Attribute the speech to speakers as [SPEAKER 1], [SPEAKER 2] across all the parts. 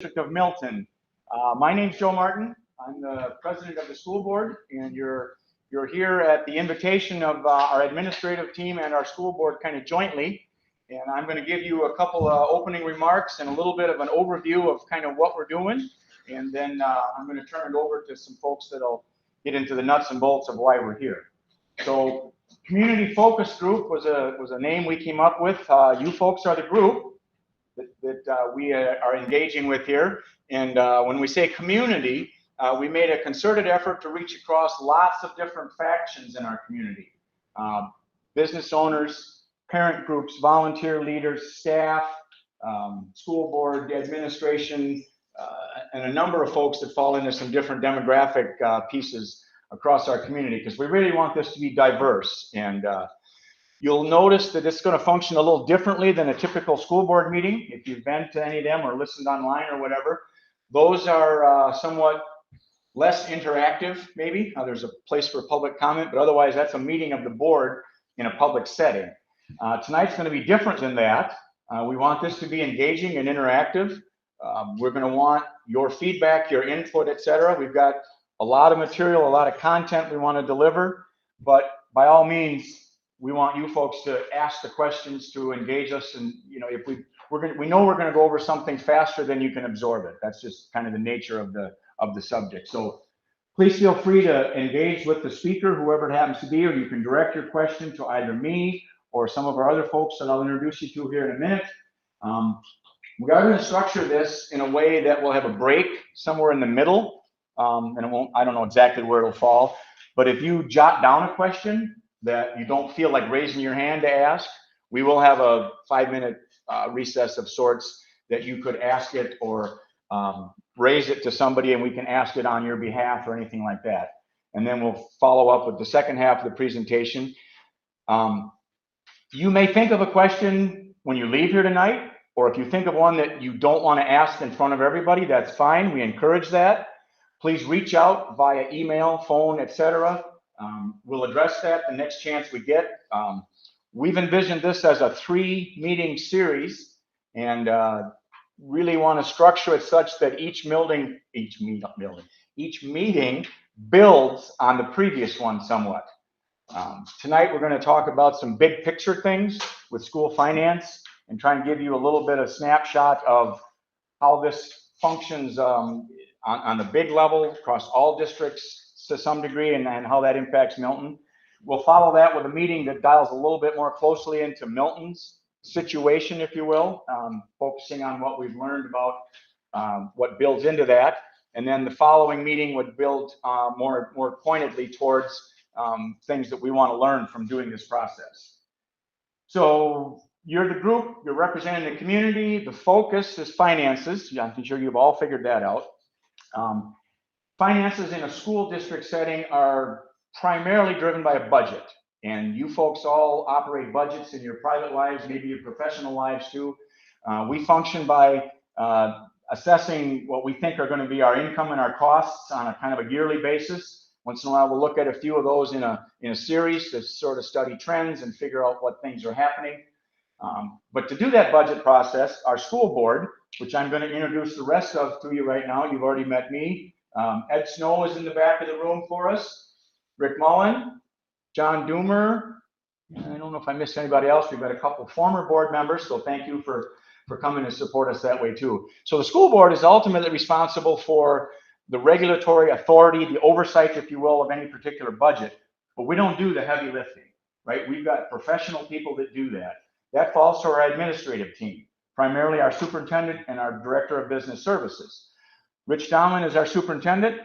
[SPEAKER 1] District of Milton. My name's Joe Martin. I'm the president of the school board, and you're here at the invitation of our administrative team and our school board kind of jointly. And I'm going to give you a couple of opening remarks and a little bit of an overview of kind of what we're doing. And then I'm going to turn it over to some folks that'll get into the nuts and bolts of why we're here. So Community Focus Group was a name we came up with. You folks are the group that we are engaging with here. And when we say community, we made a concerted effort to reach across lots of different factions in our community. Business owners, parent groups, volunteer leaders, staff, school board, administration, and a number of folks that fall into some different demographic pieces across our community, because we really want this to be diverse. And you'll notice that it's going to function a little differently than a typical school board meeting. If you've been to any of them or listened online or whatever, those are somewhat less interactive, maybe. There's a place for public comment, but otherwise that's a meeting of the board in a public setting. Tonight's going to be different than that. We want this to be engaging and interactive. We're going to want your feedback, your input, etc. We've got a lot of material, a lot of content we want to deliver, but by all means, we want you folks to ask the questions, to engage us, and if we know we're going to go over something faster than you can absorb it. That's just kind of the nature of the subject. So please feel free to engage with the speaker, whoever it happens to be, or you can direct your question to either me or some of our other folks that I'll introduce you to here in a minute. We are going to structure this in a way that we'll have a break somewhere in the middle, and I don't know exactly where it'll fall, but if you jot down a question that you don't feel like raising your hand to ask, we will have a 5-minute recess of sorts that you could ask it or raise it to somebody, and we can ask it on your behalf or anything like that. And then we'll follow up with the second half of the presentation. You may think of a question when you leave here tonight, or if you think of one that you don't want to ask in front of everybody, that's fine. We encourage that. Please reach out via email, phone, etc. We'll address that the next chance we get. We've envisioned this as a 3-meeting series, and really want to structure it such that each meeting builds on the previous one somewhat. Tonight we're going to talk about some big picture things with school finance and try and give you a little bit of snapshot of how this functions on the big level across all districts to some degree, and how that impacts Milton. We'll follow that with a meeting that dials a little bit more closely into Milton's situation, if you will, focusing on what we've learned about what builds into that. And then the following meeting would build more pointedly towards things that we want to learn from doing this process. So you're the group, you're representing the community. The focus is finances. I'm sure you've all figured that out. Finances in a school district setting are primarily driven by a budget. And you folks all operate budgets in your private lives, maybe your professional lives too. We function by assessing what we think are going to be our income and our costs on a kind of a yearly basis. Once in a while, we'll look at a few of those in a series to sort of study trends and figure out what things are happening. But to do that budget process, our school board, which I'm going to introduce the rest of to you right now, you've already met me. Ed Snow is in the back of the room for us. Rick Mullen, John Doomer. I don't know if I missed anybody else. We've got a couple former board members, so thank you for coming to support us that way too. So the school board is ultimately responsible for the regulatory authority, the oversight, if you will, of any particular budget. But we don't do the heavy lifting, right? We've got professional people that do that. That falls to our administrative team, primarily our superintendent and our director of business services. Rich Donlin is our superintendent.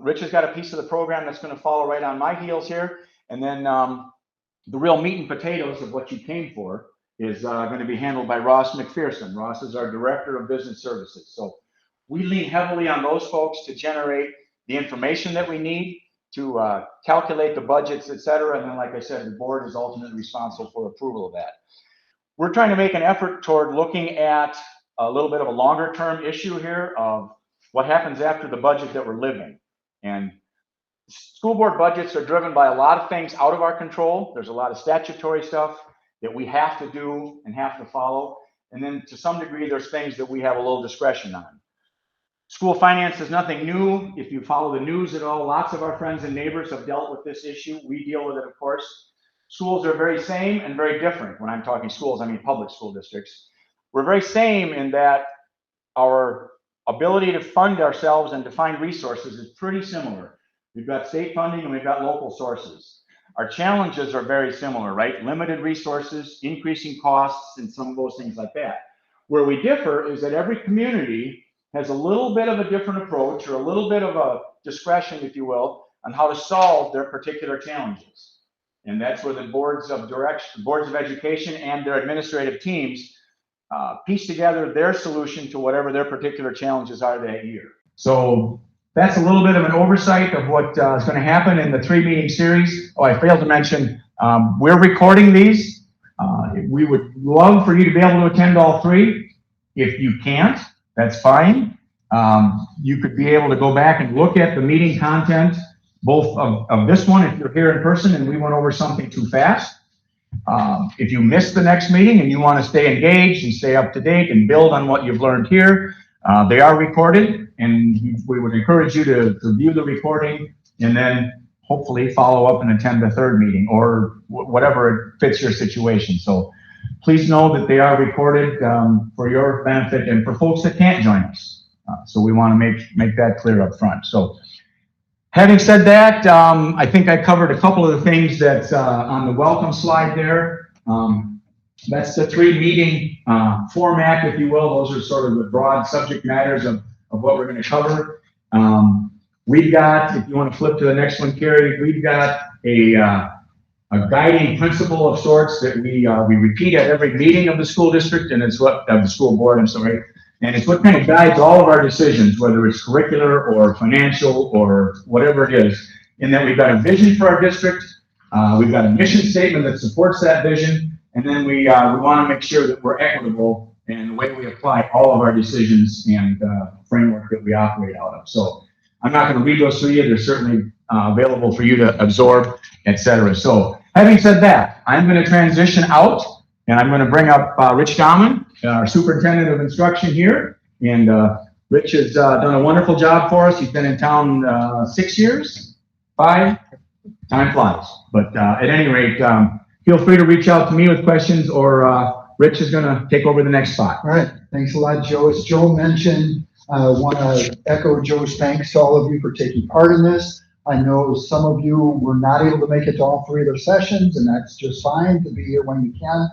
[SPEAKER 1] Rich has got a piece of the program that's going to follow right on my heels here. And then the real meat and potatoes of what you came for is going to be handled by Ross McPherson. Ross is our director of business services. So we lean heavily on those folks to generate the information that we need to calculate the budgets, et cetera. And then, like I said, the board is ultimately responsible for approval of that. We're trying to make an effort toward looking at a little bit of a longer term issue here of what happens after the budget that we're living. And school board budgets are driven by a lot of things out of our control. There's a lot of statutory stuff that we have to do and have to follow. And then to some degree, there's things that we have a little discretion on. School finance is nothing new. If you follow the news at all, lots of our friends and neighbors have dealt with this issue. We deal with it, of course. Schools are very same and very different. When I'm talking schools, I mean public school districts. We're very same in that our ability to fund ourselves and to find resources is pretty similar. We've got state funding and we've got local sources. Our challenges are very similar, right? Limited resources, increasing costs, and some of those things like that. Where we differ is that every community has a little bit of a different approach or a little bit of a discretion, if you will, on how to solve their particular challenges. And that's where the boards of education and their administrative teams piece together their solution to whatever their particular challenges are that year. So that's a little bit of an oversight of what is going to happen in the 3-meeting series. Oh, I failed to mention, we're recording these. We would love for you to be able to attend all 3. If you can't, that's fine. You could be able to go back and look at the meeting content, both of this one if you're here in person and we went over something too fast. If you missed the next meeting and you want to stay engaged and stay up to date and build on what you've learned here, they are recorded, and we would encourage you to view the recording and then hopefully follow up and attend the 3rd meeting or whatever fits your situation. So please know that they are recorded for your benefit and for folks that can't join us. So we want to make that clear up front. So having said that, I think I covered a couple of the things that's on the welcome slide there. That's the 3-meeting format, if you will. Those are sort of the broad subject matters of what we're going to cover. We've got, if you want to flip to the next one, Carrie, we've got a guiding principle of sorts that we repeat at every meeting of the school district, and it's what of the school board, I'm sorry. And it's what kind of guides all of our decisions, whether it's curricular or financial or whatever it is, in that we've got a vision for our district, we've got a mission statement that supports that vision, and then we want to make sure that we're equitable in the way we apply all of our decisions and framework that we operate out of. So I'm not going to read those to you. They're certainly available for you to absorb, etc. So having said that, I'm going to transition out, and I'm going to bring up Rich Dahman, our superintendent of instruction here. And Rich has done a wonderful job for us. He's been in town 6 years, 5, time flies. But at any rate, feel free to reach out to me with questions, or Rich is going to take over the next spot.
[SPEAKER 2] All right, thanks a lot, Joe. As Joe mentioned, I want to echo Joe's thanks to all of you for taking part in this. I know some of you were not able to make it to all 3 of their sessions, and that's just fine to be here when you can.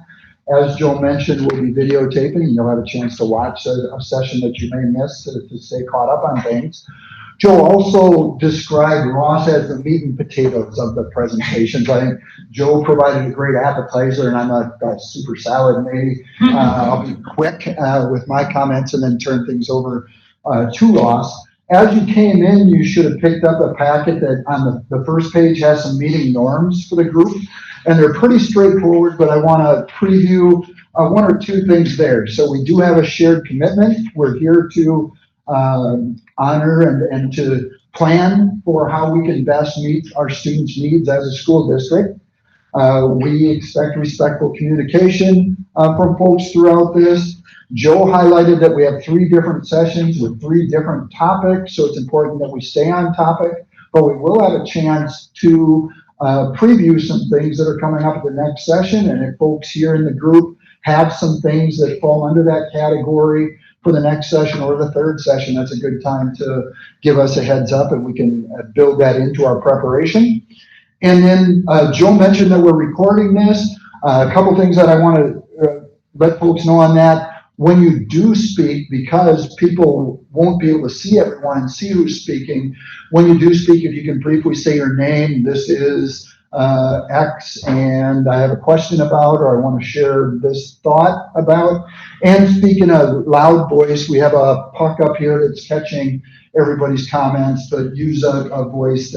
[SPEAKER 2] As Joe mentioned, we'll be videotaping, and you'll have a chance to watch a session that you may miss to stay caught up on things. Joe also described Ross as the meat and potatoes of the presentations. I think Joe provided a great appetizer, and I'm a super salad maybe. I'll be quick with my comments and then turn things over to Ross. As you came in, you should have picked up a packet that on the first page has some meeting norms for the group. And they're pretty straightforward, but I want to preview 1 or 2 things there. So we do have a shared commitment. We're here to honor and to plan for how we can best meet our students' needs as a school district. We expect respectful communication from folks throughout this. Joe highlighted that we have 3 different sessions with 3 different topics, so it's important that we stay on topic, but we will have a chance to preview some things that are coming up at the next session, and if folks here in the group have some things that fall under that category for the next session or the 3rd session, that's a good time to give us a heads up and we can build that into our preparation. And then Joe mentioned that we're recording this. A couple things that I want to let folks know on that. When you do speak, because people won't be able to see everyone and see who's speaking, when you do speak, if you can briefly say your name, this is X, and I have a question about, or I want to share this thought about, and speak in a loud voice. We have a puck up here that's catching everybody's comments, but use a voice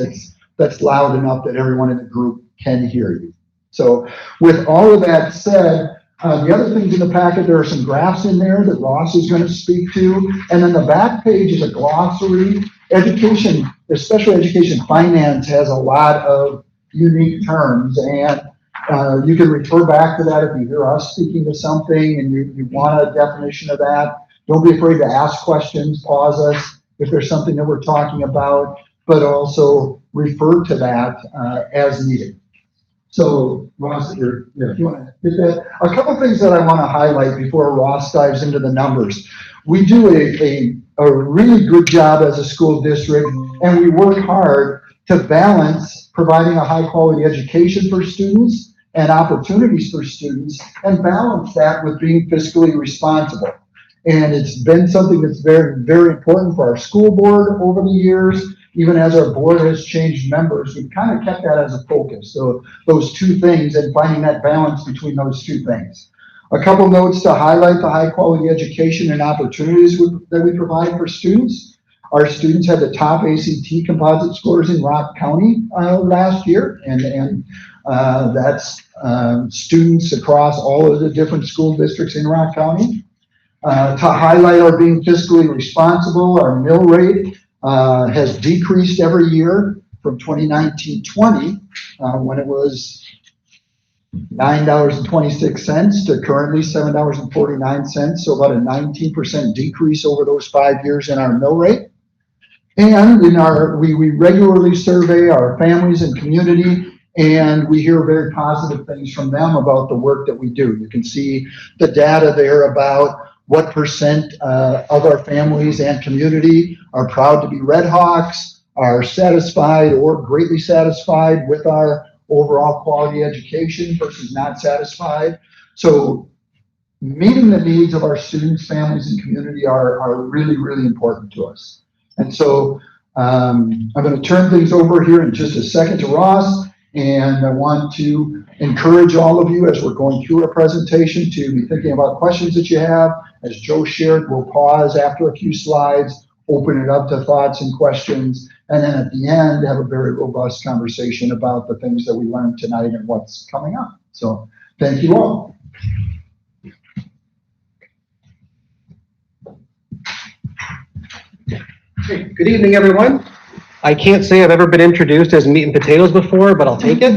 [SPEAKER 2] that's loud enough that everyone in the group can hear you. So with all of that said, the other things in the packet, there are some graphs in there that Ross is going to speak to. And then the back page is a glossary. Education, especially education finance, has a lot of unique terms. And you can refer back to that if you hear us speaking to something and you want a definition of that. Don't be afraid to ask questions, pause us if there's something that we're talking about, but also refer to that as needed. So Ross, if you want to hit that. A couple things that I want to highlight before Ross dives into the numbers. We do a really good job as a school district, and we work hard to balance providing a high quality education for students and opportunities for students, and balance that with being fiscally responsible. And it's been something that's very, very important for our school board over the years. Even as our board has changed members, we've kind of kept that as a focus. So those two things and finding that balance between those two things. A couple notes to highlight the high quality education and opportunities that we provide for students. Our students had the top ACT composite scores in Rock County last year, and that's students across all of the different school districts in Rock County. To highlight our being fiscally responsible, our mill rate has decreased every year from 2019-20 when it was $9.26 to currently $7.49, so about a 19% decrease over those 5 years in our mill rate. And we regularly survey our families and community, and we hear very positive things from them about the work that we do. You can see the data there about what percent of our families and community are proud to be Red Hawks, are satisfied or greatly satisfied with our overall quality education versus not satisfied. So meeting the needs of our students, families, and community are really, really important to us. And so I'm going to turn things over here in just a second to Ross, and I want to encourage all of you as we're going through our presentation to be thinking about questions that you have. As Joe shared, we'll pause after a few slides, open it up to thoughts and questions, and then at the end have a very robust conversation about the things that we learned tonight and what's coming up. So thank you all.
[SPEAKER 3] Good evening, everyone. I can't say I've ever been introduced as meat and potatoes before, but I'll take it.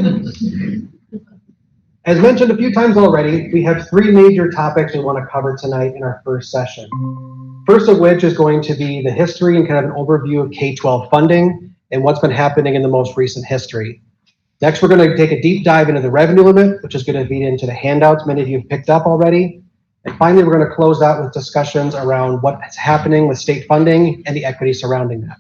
[SPEAKER 3] As mentioned a few times already, we have three major topics we want to cover tonight in our first session. First of which is going to be the history and kind of an overview of K-12 funding and what's been happening in the most recent history. Next, we're going to take a deep dive into the revenue limit, which is going to feed into the handouts many of you have picked up already. And finally, we're going to close out with discussions around what's happening with state funding and the equity surrounding that.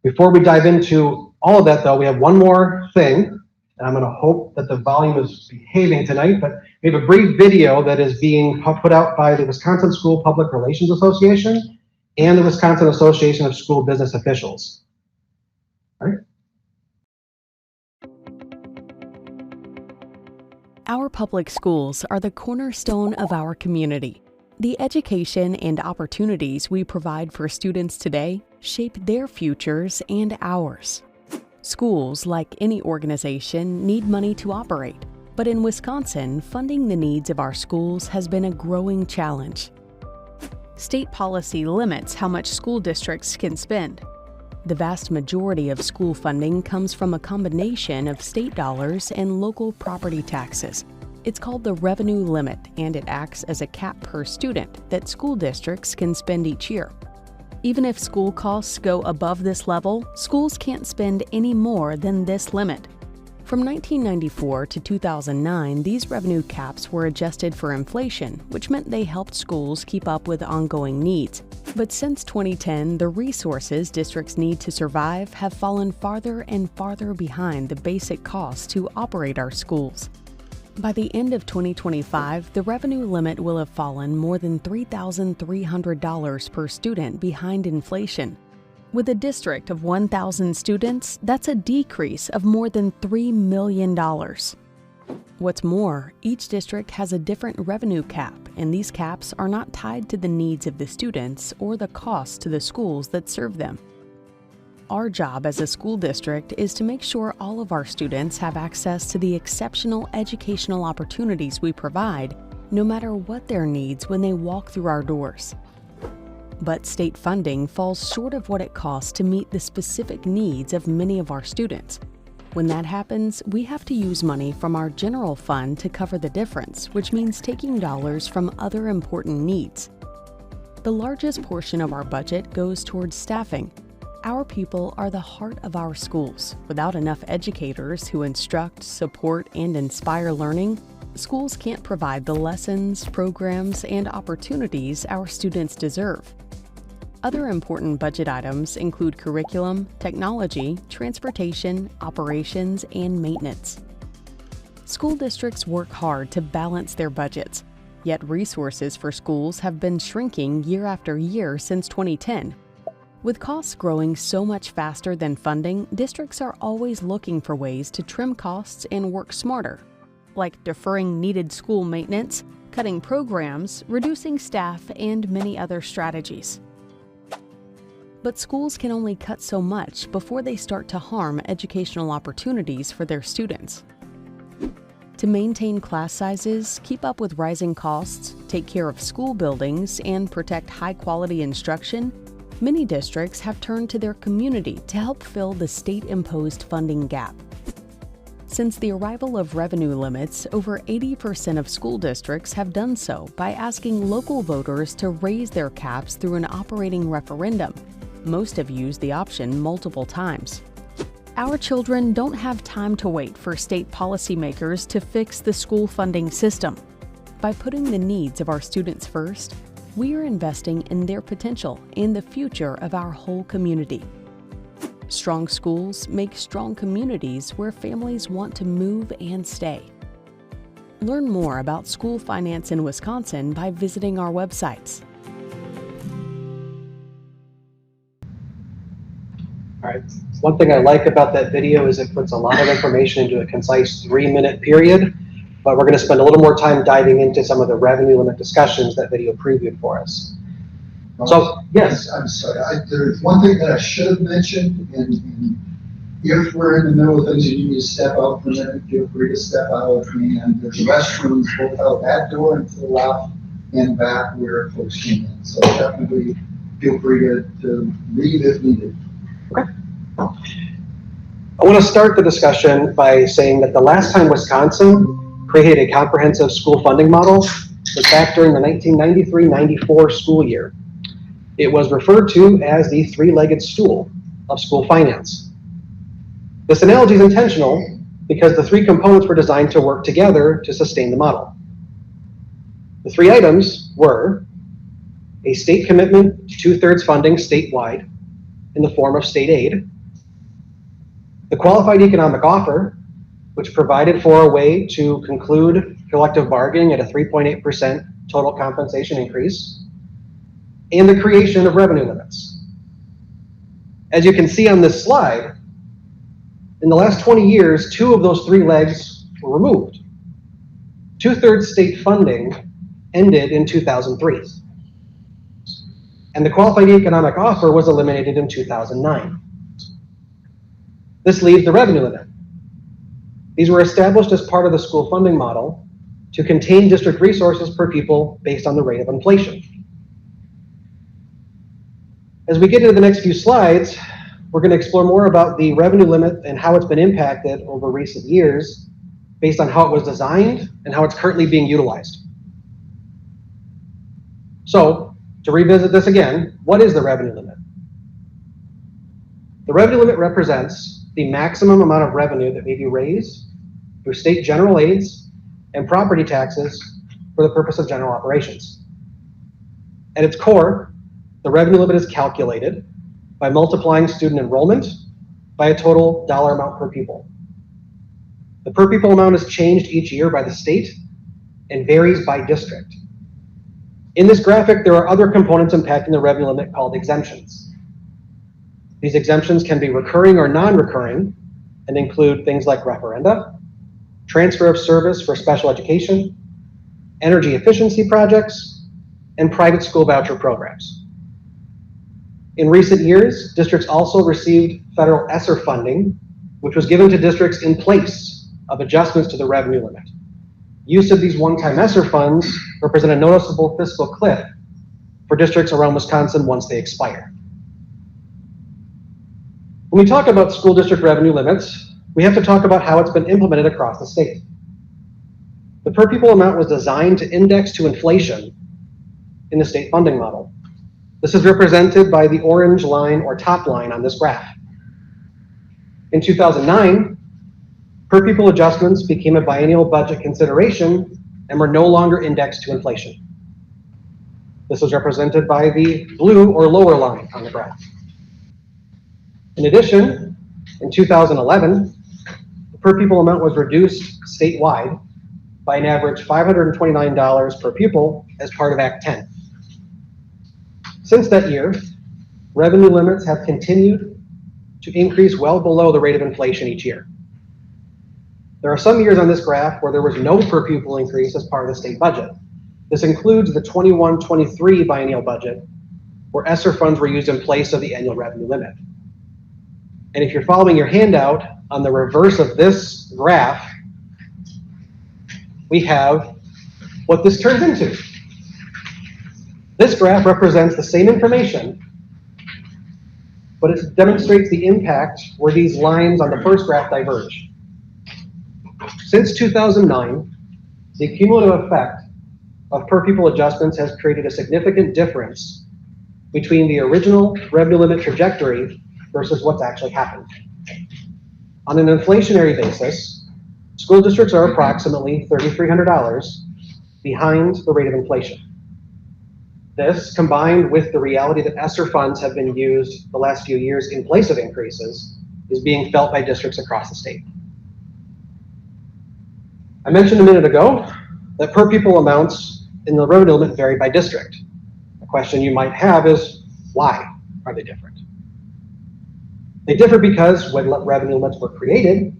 [SPEAKER 3] Before we dive into all of that, though, we have one more thing. And I'm going to hope that the volume is behaving tonight, but we have a brief video that is being put out by the Wisconsin School Public Relations Association and the Wisconsin Association of School Business Officials. All right.
[SPEAKER 4] Our public schools are the cornerstone of our community. The education and opportunities we provide for students today shape their futures and ours. Schools, like any organization, need money to operate, but in Wisconsin, funding the needs of our schools has been a growing challenge. State policy limits how much school districts can spend. The vast majority of school funding comes from a combination of state dollars and local property taxes. It's called the revenue limit, and it acts as a cap per student that school districts can spend each year. Even if school costs go above this level, schools can't spend any more than this limit. From 1994 to 2009, these revenue caps were adjusted for inflation, which meant they helped schools keep up with ongoing needs. But since 2010, the resources districts need to survive have fallen farther and farther behind the basic costs to operate our schools. By the end of 2025, the revenue limit will have fallen more than $3,300 per student behind inflation. With a district of 1,000 students, that's a decrease of more than $3 million. What's more, each district has a different revenue cap, and these caps are not tied to the needs of the students or the costs to the schools that serve them. Our job as a school district is to make sure all of our students have access to the exceptional educational opportunities we provide, no matter what their needs when they walk through our doors. But state funding falls short of what it costs to meet the specific needs of many of our students. When that happens, we have to use money from our general fund to cover the difference, which means taking dollars from other important needs. The largest portion of our budget goes towards staffing. Our people are the heart of our schools. Without enough educators who instruct, support, and inspire learning, schools can't provide the lessons, programs, and opportunities our students deserve. Other important budget items include curriculum, technology, transportation, operations, and maintenance. School districts work hard to balance their budgets, yet resources for schools have been shrinking year after year since 2010. With costs growing so much faster than funding, districts are always looking for ways to trim costs and work smarter, like deferring needed school maintenance, cutting programs, reducing staff, and many other strategies. But schools can only cut so much before they start to harm educational opportunities for their students. To maintain class sizes, keep up with rising costs, take care of school buildings, and protect high-quality instruction, many districts have turned to their community to help fill the state-imposed funding gap. Since the arrival of revenue limits, over 80% of school districts have done so by asking local voters to raise their caps through an operating referendum. Most have used the option multiple times. Our children don't have time to wait for state policymakers to fix the school funding system. By putting the needs of our students first, we are investing in their potential and the future of our whole community. Strong schools make strong communities where families want to move and stay. Learn more about school finance in Wisconsin by visiting our websites.
[SPEAKER 3] All right. One thing I like about that video is it puts a lot of information into a concise 3-minute period, but we're going to spend a little more time diving into some of the revenue limit discussions that video previewed for us. So, yes.
[SPEAKER 2] I'm sorry, there's one thing that I should have mentioned, and if we're in the middle of things and you need to step out for a minute, feel free to step out, and there's restrooms both out that door and to the left and back where folks came in. So definitely feel free to leave if needed.
[SPEAKER 3] Okay. I want to start the discussion by saying that the last time Wisconsin created a comprehensive school funding model was back during the 1993-94 school year. It was referred to as the three-legged stool of school finance. This analogy is intentional because the three components were designed to work together to sustain the model. The three items were a state commitment to 2/3 funding statewide in the form of state aid, the qualified economic offer, which provided for a way to conclude collective bargaining at a 3.8% total compensation increase, and the creation of revenue limits. As you can see on this slide, in the last 20 years, 2 of those 3 legs were removed. 2/3 state funding ended in 2003. And the qualified economic offer was eliminated in 2009. This leaves the revenue limit. These were established as part of the school funding model to contain district resources per pupil based on the rate of inflation. As we get into the next few slides, we're going to explore more about the revenue limit and how it's been impacted over recent years based on how it was designed and how it's currently being utilized. So, to revisit this again, what is the revenue limit? The revenue limit represents the maximum amount of revenue that may be raised through state general aids and property taxes for the purpose of general operations. At its core, the revenue limit is calculated by multiplying student enrollment by a total dollar amount per pupil. The per pupil amount is changed each year by the state and varies by district. In this graphic, there are other components impacting the revenue limit called exemptions. These exemptions can be recurring or non-recurring and include things like referenda, transfer of service for special education, energy efficiency projects, and private school voucher programs. In recent years, districts also received federal ESSER funding, which was given to districts in place of adjustments to the revenue limit. Use of these one-time ESSER funds represent a noticeable fiscal cliff for districts around Wisconsin once they expire. When we talk about school district revenue limits, we have to talk about how it's been implemented across the state. The per pupil amount was designed to index to inflation in the state funding model. This is represented by the orange line or top line on this graph. In 2009, per pupil adjustments became a biennial budget consideration and were no longer indexed to inflation. This is represented by the blue or lower line on the graph. In addition, in 2011, the per pupil amount was reduced statewide by an average $529 per pupil as part of Act 10. Since that year, revenue limits have continued to increase well below the rate of inflation each year. There are some years on this graph where there was no per pupil increase as part of the state budget. This includes the 21-23 biennial budget, where ESSER funds were used in place of the annual revenue limit. And if you're following your handout, on the reverse of this graph, we have what this turns into. This graph represents the same information, but it demonstrates the impact where these lines on the first graph diverge. Since 2009, the cumulative effect of per pupil adjustments has created a significant difference between the original revenue limit trajectory versus what's actually happened. On an inflationary basis, school districts are approximately $3,300 behind the rate of inflation. This, combined with the reality that ESSER funds have been used the last few years in place of increases, is being felt by districts across the state. I mentioned a minute ago that per pupil amounts in the revenue limit vary by district. The question you might have is, why are they different? They differ because when revenue limits were created,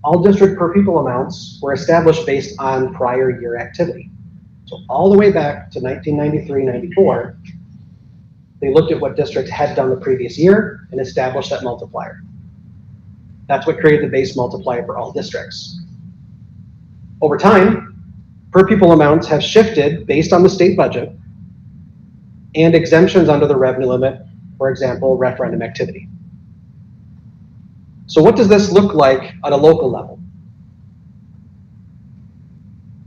[SPEAKER 3] all district per pupil amounts were established based on prior year activity. So all the way back to 1993-94, they looked at what districts had done the previous year and established that multiplier. That's what created the base multiplier for all districts. Over time, per pupil amounts have shifted based on the state budget and exemptions under the revenue limit, for example, referendum activity. So what does this look like at a local level?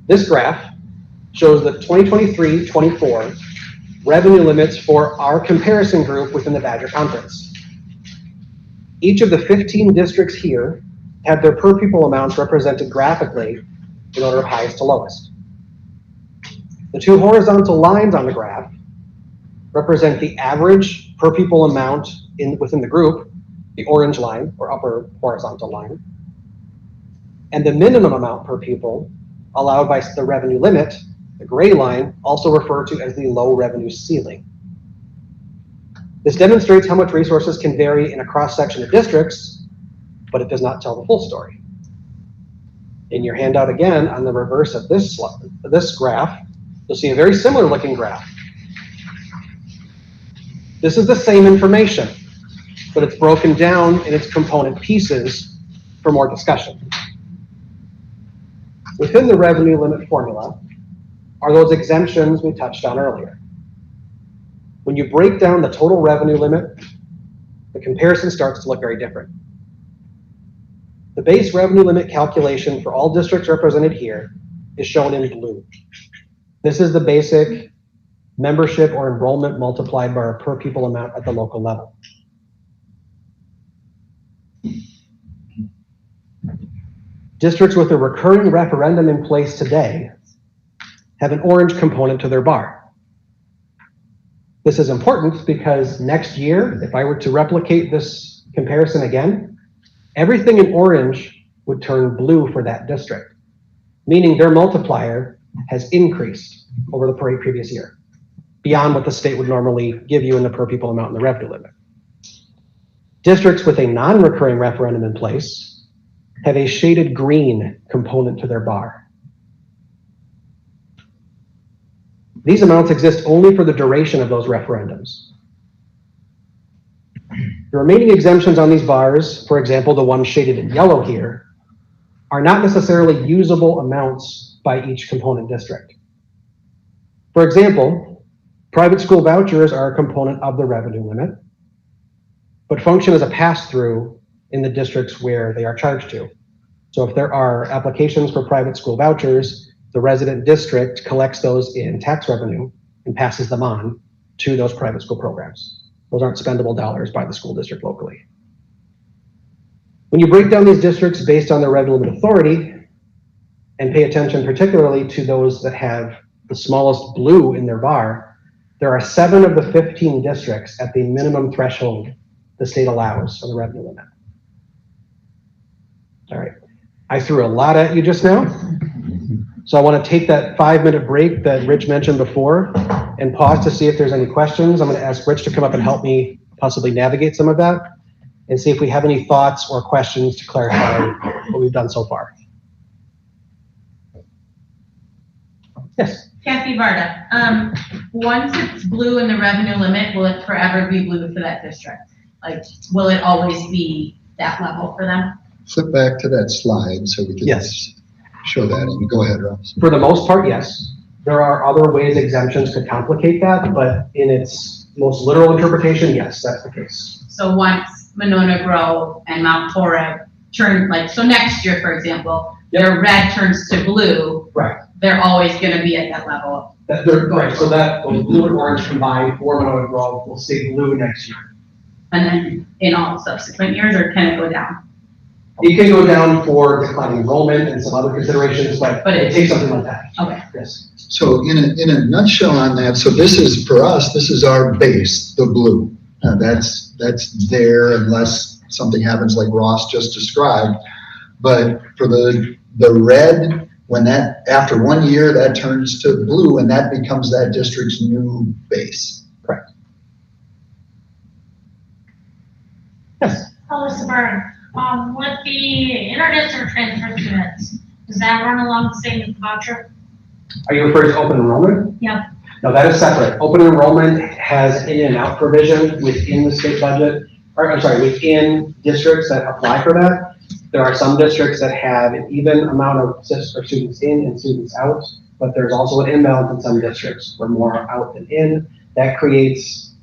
[SPEAKER 3] This graph shows the 2023-24 revenue limits for our comparison group within the Badger Conference. Each of the 15 districts here have their per pupil amounts represented graphically in order of highest to lowest. The two horizontal lines on the graph represent the average per pupil amount within the group, the orange line or upper horizontal line, and the minimum amount per pupil allowed by the revenue limit, the gray line, also referred to as the low revenue ceiling. This demonstrates how much resources can vary in a cross-section of districts, but it does not tell the full story. In your handout again, on the reverse of this graph, you'll see a very similar looking graph. This is the same information, but it's broken down in its component pieces for more discussion. Within the revenue limit formula are those exemptions we touched on earlier. When you break down the total revenue limit, the comparison starts to look very different. The base revenue limit calculation for all districts represented here is shown in blue. This is the basic membership or enrollment multiplied by our per pupil amount at the local level. Districts with a recurring referendum in place today have an orange component to their bar. This is important because next year, if I were to replicate this comparison again, everything in orange would turn blue for that district, meaning their multiplier has increased over the previous year, beyond what the state would normally give you in the per pupil amount in the revenue limit. Districts with a non-recurring referendum in place have a shaded green component to their bar. These amounts exist only for the duration of those referendums. The remaining exemptions on these bars, for example, the one shaded in yellow here, are not necessarily usable amounts by each component district. For example, private school vouchers are a component of the revenue limit, but function as a pass-through in the districts where they are charged to. So if there are applications for private school vouchers, the resident district collects those in tax revenue and passes them on, to those private school programs. Those aren't spendable dollars by the school district locally. When you break down these districts based on their revenue limit authority and pay attention particularly to those that have the smallest blue in their bar, there are 7 of the 15 districts at the minimum threshold the state allows for the revenue limit. All right, I threw a lot at you just now. So I want to take that 5-minute break that Rich mentioned before and pause to see if there's any questions. I'm going to ask Rich to come up and help me possibly navigate some of that and see if we have any thoughts or questions to clarify what we've done so far. Yes.
[SPEAKER 5] Kathy Varda. Once it's blue in the revenue limit, will it forever be blue for that district? Like, will it always be that level for them?
[SPEAKER 2] Flip back to that slide so we can show that. And go ahead, Ross.
[SPEAKER 3] For the most part, yes. There are other ways exemptions could complicate that, but in its most literal interpretation, yes, that's the case.
[SPEAKER 5] So once Monona Grove and Mount Horeb turn, like, so next year, for example, their red turns to blue.
[SPEAKER 3] Right.
[SPEAKER 5] They're always going to be at that level.
[SPEAKER 3] Right, so that those blue and orange combined for Monona Grove will stay blue next year.
[SPEAKER 5] And then in all subsequent years, or can it go down?
[SPEAKER 3] It can go down for declining enrollment and some other considerations, but it takes something like that.
[SPEAKER 5] Okay.
[SPEAKER 3] Yes.
[SPEAKER 2] So in a nutshell on that, so this is, for us, this is our base, the blue. That's there unless something happens like Ross just described. But for the red, when that, after 1 year, that turns to blue and that becomes that district's new base.
[SPEAKER 3] Correct. Yes.
[SPEAKER 6] Alyssa Byrne, with the inter-district transfer students, does that run along the same as the voucher?
[SPEAKER 3] Are you referring to open enrollment?
[SPEAKER 6] Yep.
[SPEAKER 3] No, that is separate. Open enrollment has an in and out provision within the state budget, or I'm sorry, within districts that apply for that. There are some districts that have an even amount of students in and students out, but there's also an imbalance in some districts where more are out than in. That creates,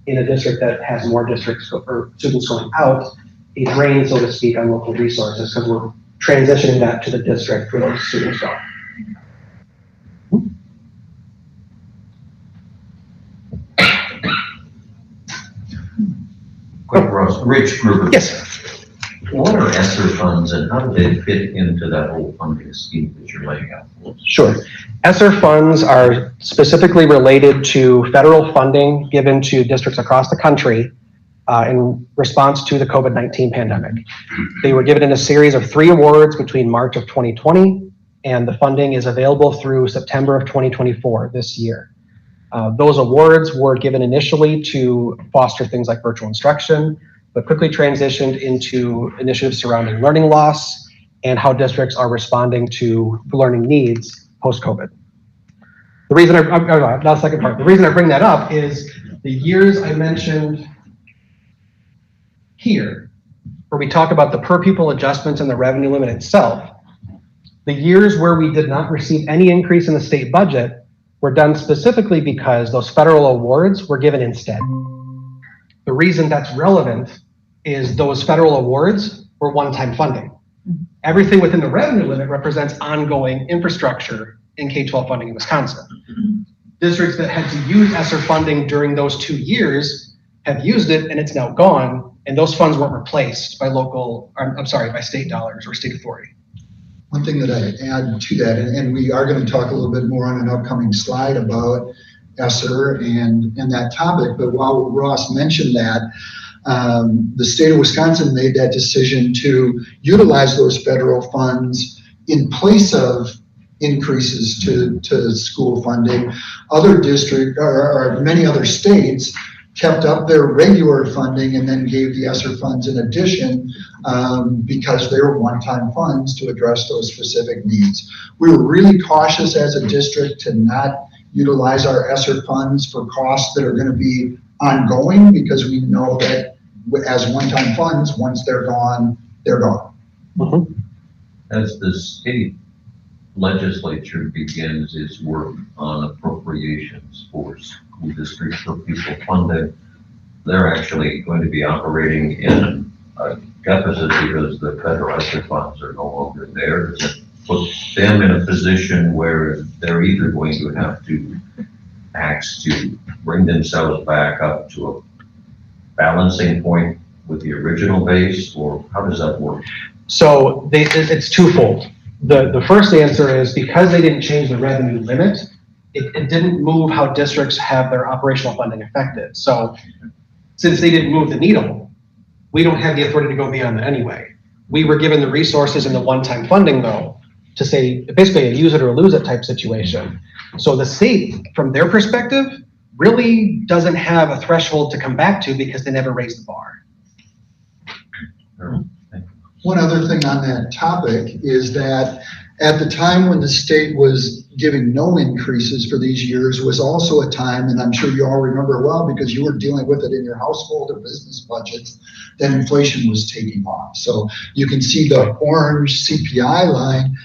[SPEAKER 3] in a district that has more districts or students going out, a drain, so to speak, on local resources because we're transitioning that to the district where those students go.
[SPEAKER 7] Quick, Ross, Rich Gruber.
[SPEAKER 3] Yes.
[SPEAKER 7] What are ESSER funds and how do they fit into that whole funding scheme that you're laying out?
[SPEAKER 3] Sure. ESSER funds are specifically related to federal funding given to districts across the country in response to the COVID-19 pandemic. They were given in a series of 3 awards between March of 2020, and the funding is available through September of 2024 this year. Those awards were given initially to foster things like virtual instruction, but quickly transitioned into initiatives surrounding learning loss and how districts are responding to learning needs post-COVID. The reason the second part, the reason I bring that up is the years I mentioned here, where we talk about the per pupil adjustments and the revenue limit itself. The years where we did not receive any increase in the state budget were done specifically because those federal awards were given instead. The reason that's relevant is those federal awards were one-time funding. Everything within the revenue limit represents ongoing infrastructure in K-12 funding in Wisconsin. Districts that had to use ESSER funding during those 2 years have used it and it's now gone, and those funds weren't replaced by by state dollars or state authority.
[SPEAKER 2] One thing that I add to that, and we are going to talk a little bit more on an upcoming slide about ESSER and that topic, but while Ross mentioned that, the state of Wisconsin made that decision to utilize those federal funds in place of increases to school funding. Other districts or many other states kept up their regular funding and then gave the ESSER funds in addition because they were one-time funds to address those specific needs. We were really cautious as a district to not utilize our ESSER funds for costs that are going to be ongoing because we know that as one-time funds, once they're gone, they're gone.
[SPEAKER 3] Mm-hmm.
[SPEAKER 7] As the state legislature begins its work on appropriations for school districts for people funding, they're actually going to be operating in a deficit because the federal ESSER funds are no longer there. Does it put them in a position where they're either going to tax to bring themselves back up to a balancing point with the original base, or how does that work?
[SPEAKER 3] So it's twofold. The first answer is because they didn't change the revenue limit, it didn't move how districts have their operational funding affected. So since they didn't move the needle, we don't have the authority to go beyond that anyway. We were given the resources and the one-time funding though, to say basically a use it or lose it type situation. So the state, from their perspective, really doesn't have a threshold to come back to because they never raised the bar.
[SPEAKER 2] One other thing on that topic is that at the time when the state was giving no increases for these years was also a time, and I'm sure you all remember well because you were dealing with it in your household or business budgets, that inflation was taking off. So you can see the orange CPI line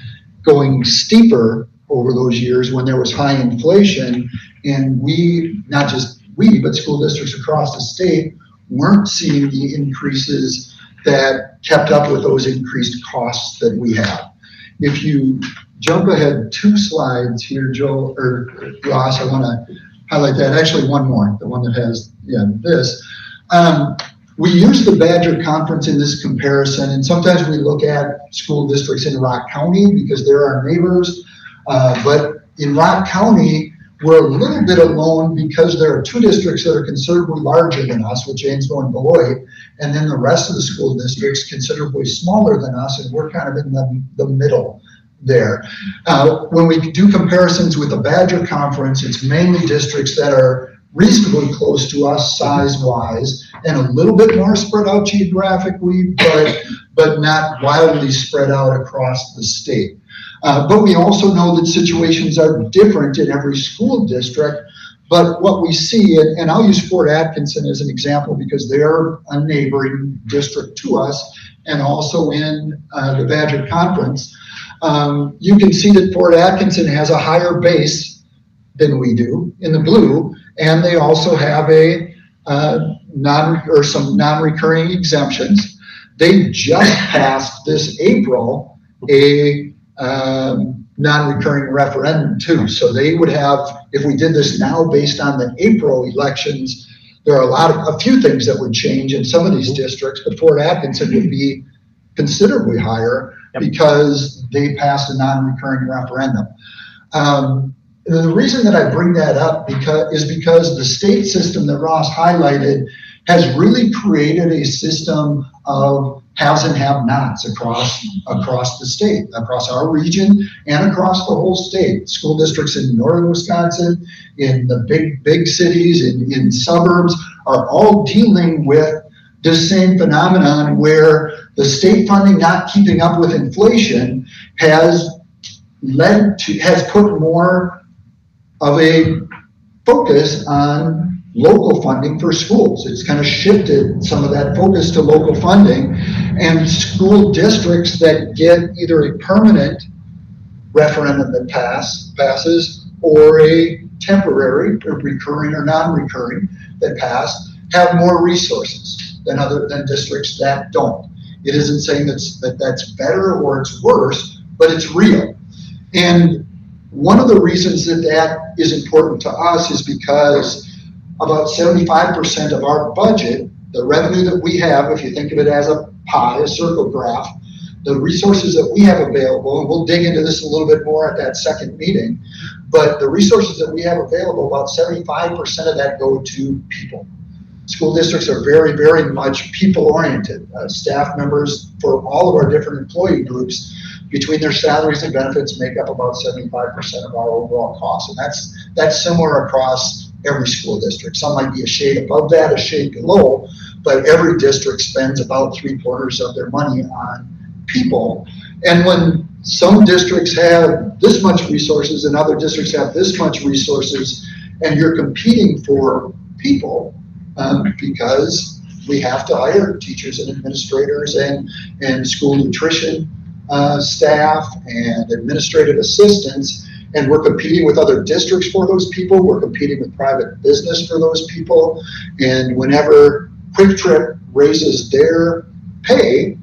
[SPEAKER 2] going steeper over those years when there was high inflation, and we, not just we, but school districts across the state weren't seeing the increases that kept up with those increased costs that we have. If you jump ahead 2 slides here, Joel, or Ross, I want to highlight that. Actually, one more, the one that has, this. We use the Badger Conference in this comparison, and sometimes we look at school districts in Rock County because they're our neighbors. But in Rock County, we're a little bit alone because there are 2 districts that are considerably larger than us, with Janesville and Beloit, and then the rest of the school districts considerably smaller than us, and we're kind of in the middle there. When we do comparisons with the Badger Conference, it's mainly districts that are reasonably close to us size-wise and a little bit more spread out geographically, but not wildly spread out across the state. But we also know that situations are different in every school district. But what we see, and I'll use Fort Atkinson as an example because they're a neighboring district to us and also in the Badger Conference, you can see that Fort Atkinson has a higher base than we do in the blue, and they also have some non-recurring exemptions. They just passed this April a non-recurring referendum too. So they would have, if we did this now based on the April elections, there are a few things that would change in some of these districts, but Fort Atkinson would be considerably higher because they passed a non-recurring referendum. The reason that I bring that up is because the state system that Ross highlighted has really created a system of haves and have-nots across the state, across our region, and across the whole state. School districts in northern Wisconsin, in the big cities, in suburbs, are all dealing with this same phenomenon where the state funding not keeping up with inflation has put more of a focus on local funding for schools. It's kind of shifted some of that focus to local funding, and school districts that get either a permanent referendum that passes or a temporary or recurring or non-recurring that pass have more resources than districts that don't. It isn't saying that's better or it's worse, but it's real. And one of the reasons that is important to us is because about 75% of our budget, the revenue that we have, if you think of it as a pie, a circle graph, the resources that we have available, and we'll dig into this a little bit more at that second meeting, but the resources that we have available, about 75% of that go to people. School districts are very, very much people-oriented. Staff members for all of our different employee groups, between their salaries and benefits, make up about 75% of our overall costs. And that's similar across every school district. Some might be a shade above that, a shade below, but every district spends about 3/4 of their money on people. And when some districts have this much resources and other districts have this much resources, and you're competing for people, because we have to hire teachers and administrators and school nutrition staff and administrative assistants, and we're competing with other districts for those people, we're competing with private business for those people, and whenever Quick Trip raises their pay,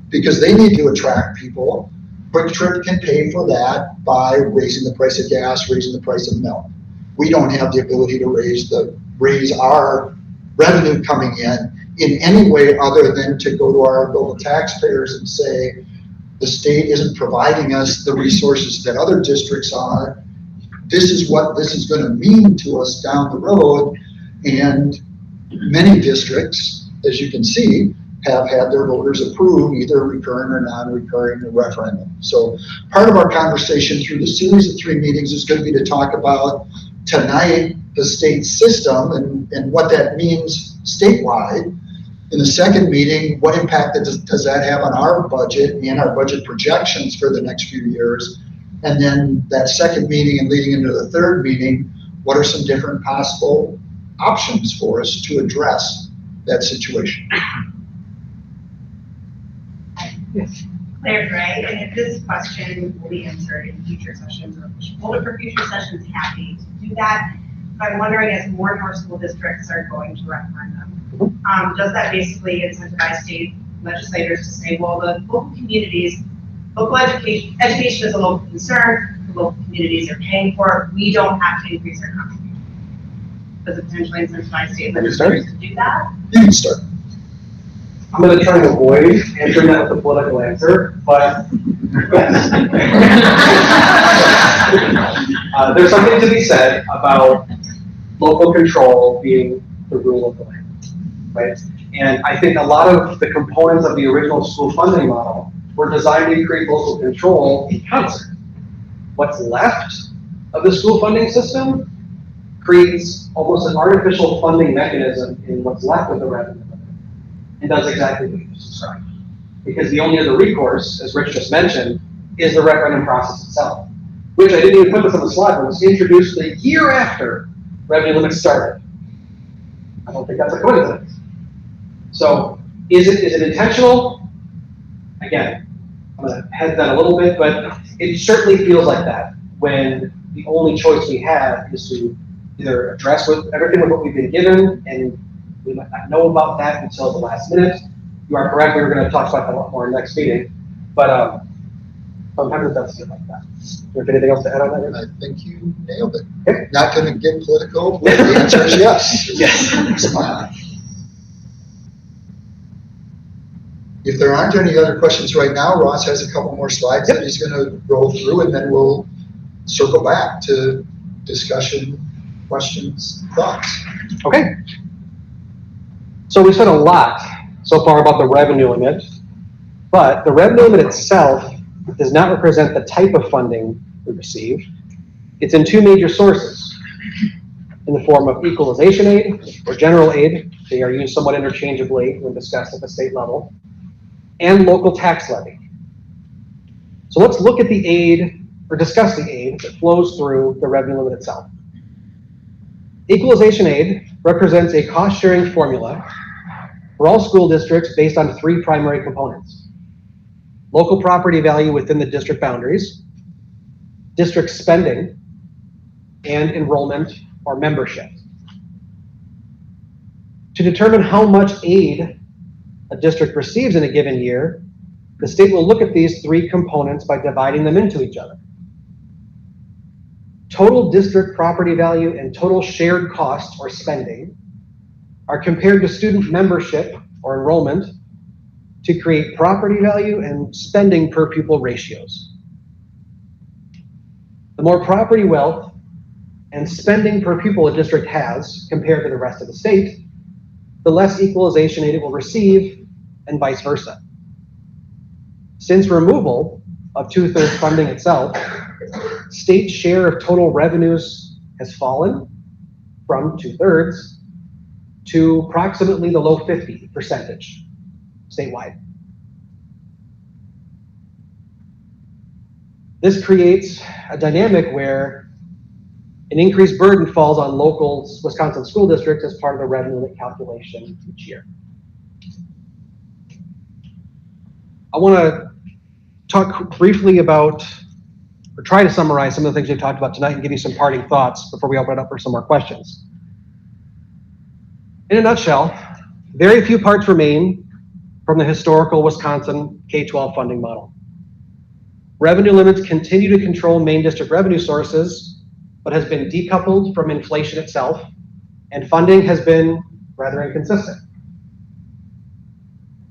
[SPEAKER 2] because they need to attract people, Quick Trip can pay for that by raising the price of gas, raising the price of milk. we don't have the ability to raise our revenue coming in any way other than to go to our local taxpayers and say, the state isn't providing us the resources that other districts are. This is what this is going to mean to us down the road. And many districts, as you can see, have had their voters approve either recurring or non-recurring or referendum. So part of our conversation through the series of 3 meetings is going to be to talk about tonight the state system and what that means statewide. In the second meeting, what impact does that have on our budget and our budget projections for the next few years? And then that second meeting and leading into the third meeting, what are some different possible options for us to address that situation?
[SPEAKER 8] Claire Gray, and if this question will be answered in future sessions or hold it for future sessions, happy to do that. But I'm wondering, as more and more school districts are going to referendum, does that basically incentivize state legislators to say, well, the local communities, local education is a local concern, the local communities are paying for it, we don't have to increase our contribution? Does it potentially incentivize state legislators to do that?
[SPEAKER 2] You can start.
[SPEAKER 3] I'm going to try to avoid answering that with a political answer, but yes. There's something to be said about local control being the rule of the land, right? And I think a lot of the components of the original school funding model were designed to create local control in concert. What's left of the school funding system creates almost an artificial funding mechanism in what's left of the revenue limit, and does exactly what you just described. Because the only other recourse, as Rich just mentioned, is the referendum process itself, which I didn't even put this on the slide, but was introduced the year after revenue limits started. I don't think that's a coincidence. So is it intentional? Again, I'm going to head that a little bit, but it certainly feels like that when the only choice we have is to either address everything with what we've been given, and we might not know about that until the last minute. You are correct, we were going to talk about that a lot more in the next meeting, but sometimes it does feel like that. Is there anything else to add on that?
[SPEAKER 2] I think you nailed it.
[SPEAKER 3] Okay.
[SPEAKER 2] Not going to get political, but the answer is yes.
[SPEAKER 3] Yes.
[SPEAKER 2] If there aren't any other questions right now, Ross has a couple more slides that he's going to roll through, and then we'll circle back to discussion, questions, thoughts.
[SPEAKER 3] Okay. So we said a lot so far about the revenue limit, but the revenue limit itself does not represent the type of funding we receive. It's in 2 major sources, in the form of equalization aid or general aid. They are used somewhat interchangeably when discussed at the state level, and local tax levy. So let's look at the aid, or discuss the aid that flows through the revenue limit itself. Equalization aid represents a cost-sharing formula for all school districts based on 3 primary components: local property value within the district boundaries, district spending, and enrollment or membership. To determine how much aid a district receives in a given year, the state will look at these 3 components by dividing them into each other. Total district property value and total shared cost or spending are compared to student membership or enrollment to create property value and spending per pupil ratios. The more property wealth and spending per pupil a district has compared to the rest of the state, the less equalization aid it will receive, and vice versa. Since removal of 2/3 funding itself, state share of total revenues has fallen from 2/3 to approximately the low 50% statewide. This creates a dynamic where an increased burden falls on local Wisconsin school districts as part of the revenue limit calculation each year. I want to talk briefly about, or try to summarize some of the things we've talked about tonight and give you some parting thoughts before we open it up for some more questions. In a nutshell, very few parts remain from the historical Wisconsin K-12 funding model. Revenue limits continue to control main district revenue sources, but has been decoupled from inflation itself, and funding has been rather inconsistent.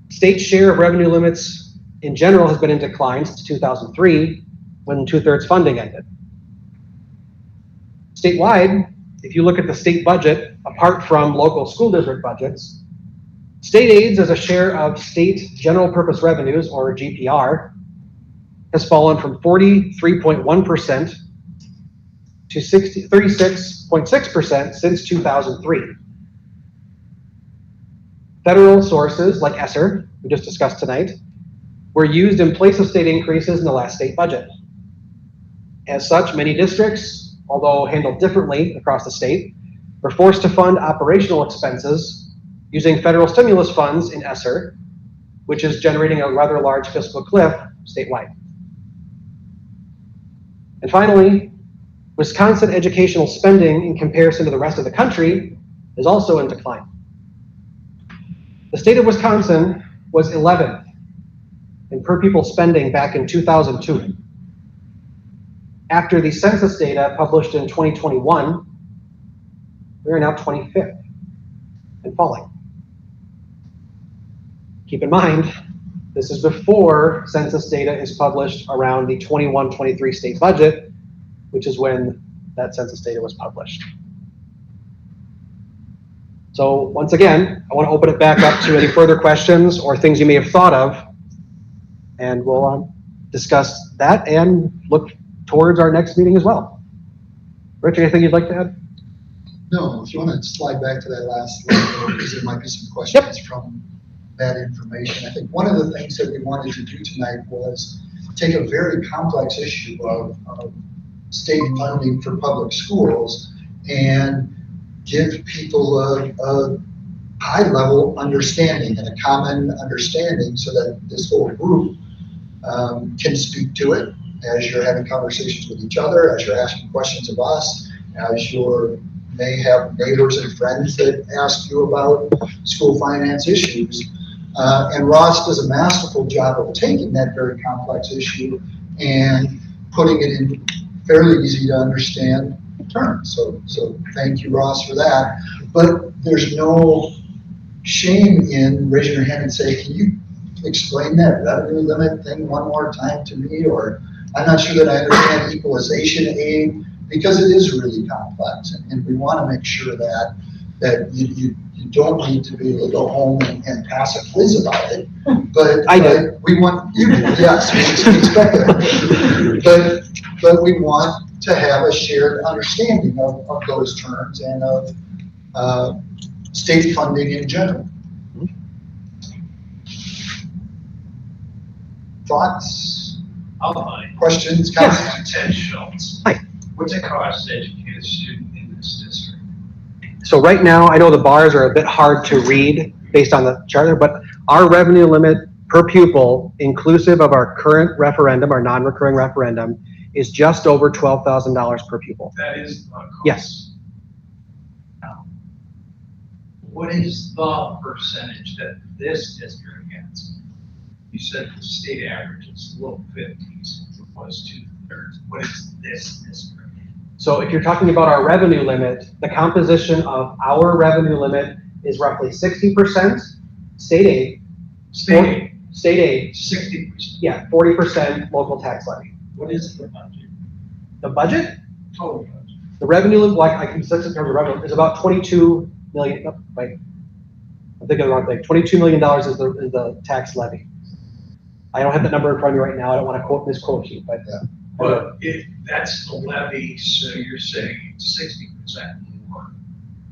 [SPEAKER 3] State's share of revenue limits in general has been in decline since 2003, when 2/3 funding ended. Statewide, if you look at the state budget, apart from local school district budgets, state aids as a share of state general purpose revenues, or GPR, has fallen from 43.1% to 36.6% since 2003. Federal sources like ESSER, we just discussed tonight, were used in place of state increases in the last state budget. As such, many districts, although handled differently across the state, were forced to fund operational expenses using federal stimulus funds in ESSER, which is generating a rather large fiscal cliff statewide. And finally, Wisconsin educational spending in comparison to the rest of the country is also in decline. The state of Wisconsin was 11th in per pupil spending back in 2002. After the census data published in 2021, we are now 25th and falling. Keep in mind, this is before census data is published around the 21-23 state budget, which is when that census data was published. So once again, I want to open it back up to any further questions or things you may have thought of, and we'll discuss that and look towards our next meeting as well. Rich, anything you'd like to add?
[SPEAKER 2] No, if you want to slide back to that last slide, because there might be some questions from that information. I think one of the things that we wanted to do tonight was take a very complex issue of state funding for public schools and give people a high-level understanding and a common understanding so that this whole group can speak to it as you're having conversations with each other, as you're asking questions of us, as you may have neighbors and friends that ask you about school finance issues. And Ross does a masterful job of taking that very complex issue and putting it in fairly easy to understand terms. So thank you, Ross, for that. But there's no shame in raising your hand and say, can you explain that revenue limit thing one more time to me? Or I'm not sure that I understand equalization aid, because it is really complex. And we want to make sure that you don't need to be able to go home and pass a quiz about it. But we want you, yes, we expect that. But we want to have a shared understanding of those terms and of state funding in general. Thoughts? Questions? Comments?
[SPEAKER 9] Ted Schultz.
[SPEAKER 3] Hi.
[SPEAKER 9] What's it cost to educate a student in this district?
[SPEAKER 3] So right now, I know the bars are a bit hard to read based on the chart there, but our revenue limit per pupil, inclusive of our current referendum, our non-recurring referendum, is just over $12,000 per pupil.
[SPEAKER 9] That is the cost.
[SPEAKER 3] Yes.
[SPEAKER 9] Now, what is the percentage that this district gets? You said the state average is low 50s. It was 2/3. What is this district?
[SPEAKER 3] So if you're talking about our revenue limit, the composition of our revenue limit is roughly 60% state aid. State aid.
[SPEAKER 9] 60%.
[SPEAKER 3] Yeah, 40% local tax levy.
[SPEAKER 9] What is the budget?
[SPEAKER 3] The budget?
[SPEAKER 9] Total budget.
[SPEAKER 3] The revenue limit, like I can sense in terms of revenue, is about 22 million. Oh, wait, I'm thinking of the wrong thing. $22 million is the tax levy. I don't have the number in front of me right now. I don't want to misquote you, but.
[SPEAKER 2] Yeah.
[SPEAKER 9] But if that's the levy, so you're saying 60% more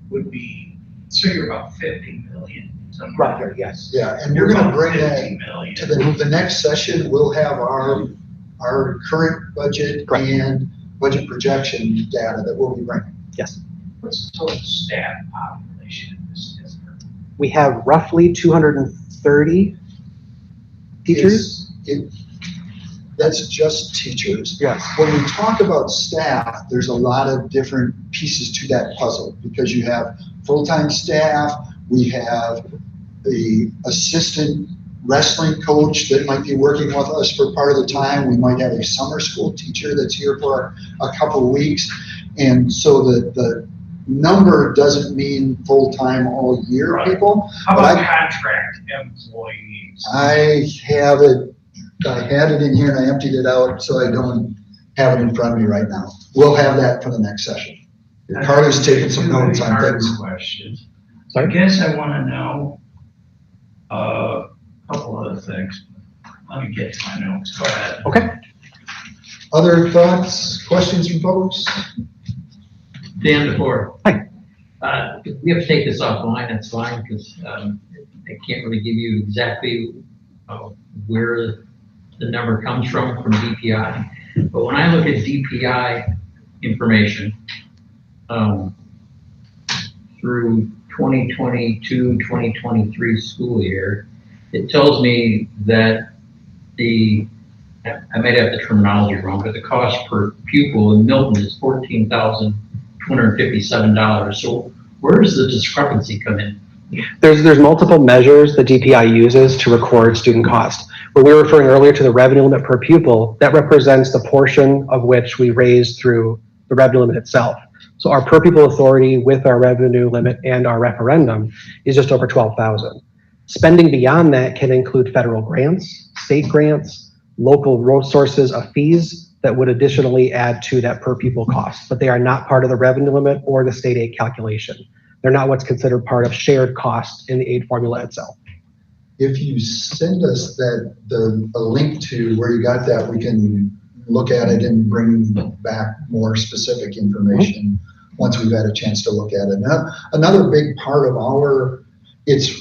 [SPEAKER 9] would be, so you're about 50 million.
[SPEAKER 3] Right here, yes.
[SPEAKER 2] Yeah, and we're going to bring that
[SPEAKER 9] 50 million.
[SPEAKER 2] to the next session. We'll have our current budget and budget projection data that we'll be bringing.
[SPEAKER 3] Yes.
[SPEAKER 9] What's the total staff population in this district?
[SPEAKER 3] We have roughly 230 teachers.
[SPEAKER 2] That's just teachers.
[SPEAKER 3] Yes.
[SPEAKER 2] When we talk about staff, there's a lot of different pieces to that puzzle, because you have full-time staff, we have the assistant wrestling coach that might be working with us for part of the time, we might have a summer school teacher that's here for a couple of weeks, And so the number doesn't mean full-time all year
[SPEAKER 9] Right.
[SPEAKER 2] people.
[SPEAKER 9] How
[SPEAKER 2] But
[SPEAKER 9] about contract employees?
[SPEAKER 2] I had it in here and I emptied it out, so I don't have it in front of me right now. We'll have that for the next session. Carter's taking some notes on things.
[SPEAKER 9] Questions. I
[SPEAKER 3] Sorry?
[SPEAKER 9] guess I want to know a couple other things. Let me get to my notes. Go ahead.
[SPEAKER 3] Okay.
[SPEAKER 2] Other thoughts, questions from folks?
[SPEAKER 10] Dan DeFore.
[SPEAKER 3] Hi.
[SPEAKER 10] If we have to take this offline, that's fine, because I can't really give you exactly where the number comes from DPI. But when I look at DPI information through 2022, 2023 school year, it tells me that I might have the terminology wrong, but the cost per pupil in Milton is $14,257. So where does the discrepancy come in?
[SPEAKER 3] There's multiple measures the DPI uses to record student cost. When we were referring earlier to the revenue limit per pupil, that represents the portion of which we raise through the revenue limit itself. So our per pupil authority with our revenue limit and our referendum is just over 12,000. Spending beyond that can include federal grants, state grants, local road sources of fees that would additionally add to that per pupil cost, but they are not part of the revenue limit or the state aid calculation. They're not what's considered part of shared cost in the aid formula itself.
[SPEAKER 2] If you send us a link to where you got that, we can look at it and bring back more specific information once we've had a chance to look at it. Now, another big part of it's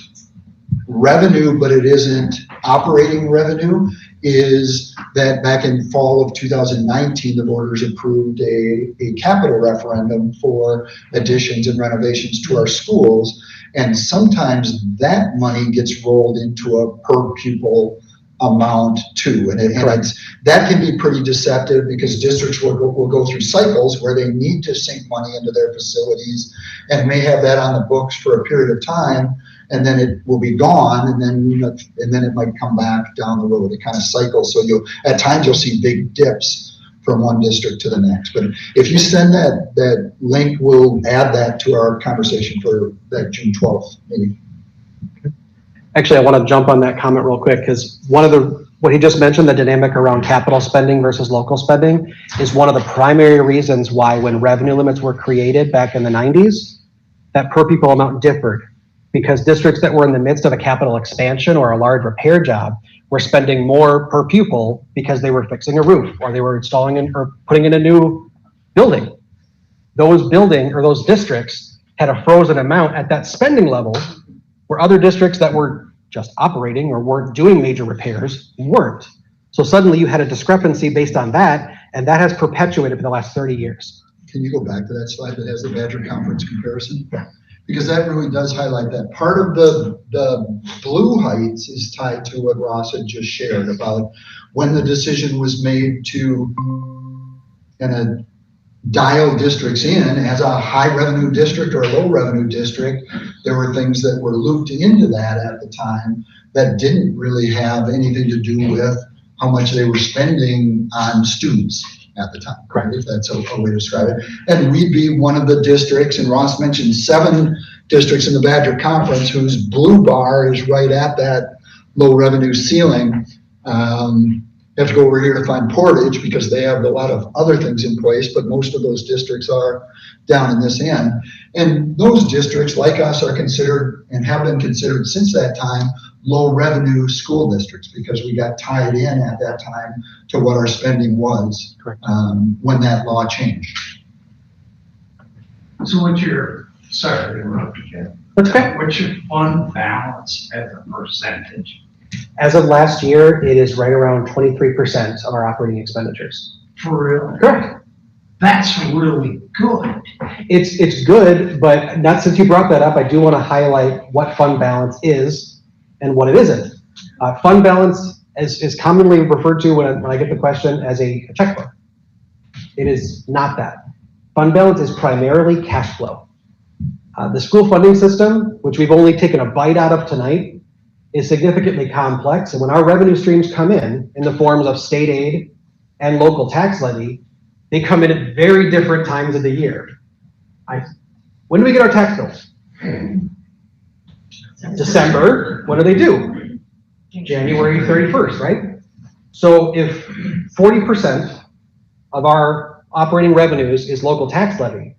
[SPEAKER 2] revenue, but it isn't operating revenue, is that back in fall of 2019, the voters approved a capital referendum for additions and renovations to our schools. And sometimes that money gets rolled into a per pupil amount too. And that can be pretty deceptive because districts will go through cycles where they need to sink money into their facilities and may have that on the books for a period of time, and then it will be gone, and then it might come back down the road. It kind of cycles. So at times you'll see big dips from one district to the next. But if you send that link, we'll add that to our conversation for that June 12th meeting.
[SPEAKER 3] Actually, I want to jump on that comment real quick because what he just mentioned, the dynamic around capital spending versus local spending, is one of the primary reasons why when revenue limits were created back in the 90s, that per pupil amount differed. Because districts that were in the midst of a capital expansion or a large repair job were spending more per pupil because they were fixing a roof or they were installing or putting in a new building. Those districts had a frozen amount at that spending level where other districts that were just operating or weren't doing major repairs weren't. So suddenly you had a discrepancy based on that, and that has perpetuated for the last 30 years.
[SPEAKER 2] Can you go back to that slide that has the Badger Conference comparison? Yeah. Because that really does highlight that. Part of the blue heights is tied to what Ross had just shared about when the decision was made to dial districts in as a high revenue district or a low revenue district. There were things that were looped into that at the time that didn't really have anything to do with how much they were spending on students at the time, correct? If that's a way to describe it. And we'd be one of the districts, and Ross mentioned 7 districts in the Badger Conference whose blue bar is right at that low revenue ceiling. You have to go over here to find Portage because they have a lot of other things in place, but most of those districts are down in this end. And those districts, like us, are considered and have been considered since that time low revenue school districts because we got tied in at that time to what our spending was when that law changed.
[SPEAKER 9] So sorry to interrupt again.
[SPEAKER 3] That's okay.
[SPEAKER 9] What's your fund balance as a percentage?
[SPEAKER 3] As of last year, it is right around 23% of our operating expenditures.
[SPEAKER 9] For real?
[SPEAKER 3] Correct.
[SPEAKER 9] That's really good.
[SPEAKER 3] It's good, but not since you brought that up, I do want to highlight what fund balance is and what it isn't. Fund balance is commonly referred to when I get the question as a checkbook. It is not that. Fund balance is primarily cash flow. The school funding system, which we've only taken a bite out of tonight, is significantly complex. And when our revenue streams come in the forms of state aid and local tax levy, They come in at very different times of the year. When do we get our tax bills? December. What do they do? January 31st, right? So if 40% of our operating revenues is local tax levy,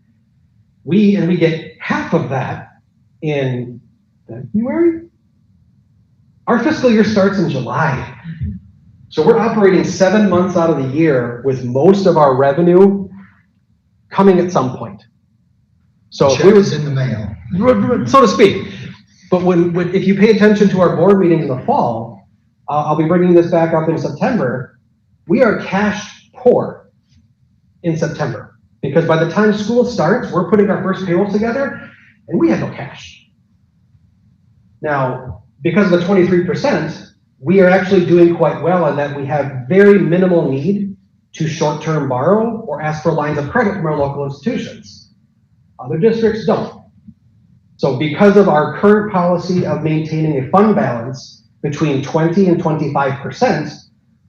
[SPEAKER 3] we get half of that in February. Our fiscal year starts in July. So we're operating 7 months out of the year with most of our revenue coming at some point. So if
[SPEAKER 2] Check is in the mail.
[SPEAKER 3] so to speak. But if you pay attention to our board meetings in the fall, I'll be bringing this back up in September. We are cash poor in September because by the time school starts, we're putting our first payroll together and we have no cash. Now, because of the 23%, we are actually doing quite well in that we have very minimal need to short-term borrow or ask for lines of credit from our local institutions. Other districts don't. So because of our current policy of maintaining a fund balance between 20 and 25%,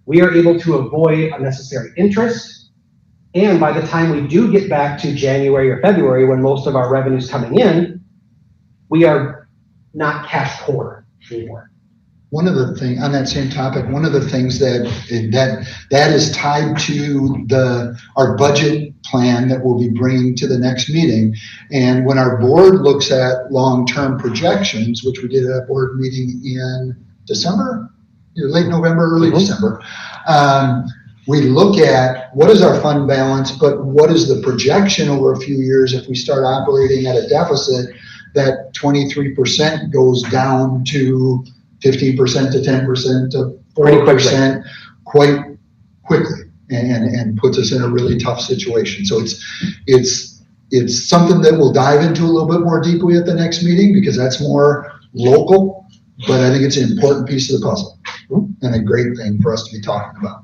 [SPEAKER 3] we are able to avoid unnecessary interest. And by the time we do get back to January or February, when most of our revenue is coming in, we are not cash poor anymore.
[SPEAKER 2] One of the things on that same topic, one of the things that is tied to our budget plan that we'll be bringing to the next meeting. And when our board looks at long-term projections, which we did at a board meeting in December, late November, early December, we look at what is our fund balance, but what is the projection over a few years if we start operating at a deficit. That 23% goes down to 15% to 10% to 40% quite quickly and puts us in a really tough situation. So it's something that we'll dive into a little bit more deeply at the next meeting because that's more local, but I think it's an important piece of the puzzle and a great thing for us to be talking about.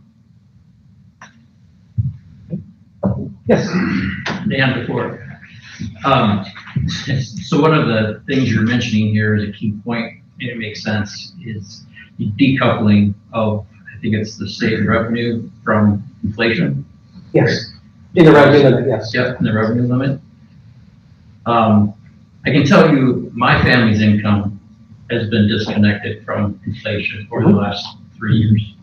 [SPEAKER 3] Yes.
[SPEAKER 10] Dan, before. So one of the things you're mentioning here is a key point, and it makes sense, is the decoupling of, I think it's the state revenue from inflation.
[SPEAKER 3] Yes. In the revenue limit, yes.
[SPEAKER 10] Yep, in the revenue limit. I can tell you my family's income has been disconnected from inflation for the last 3 years.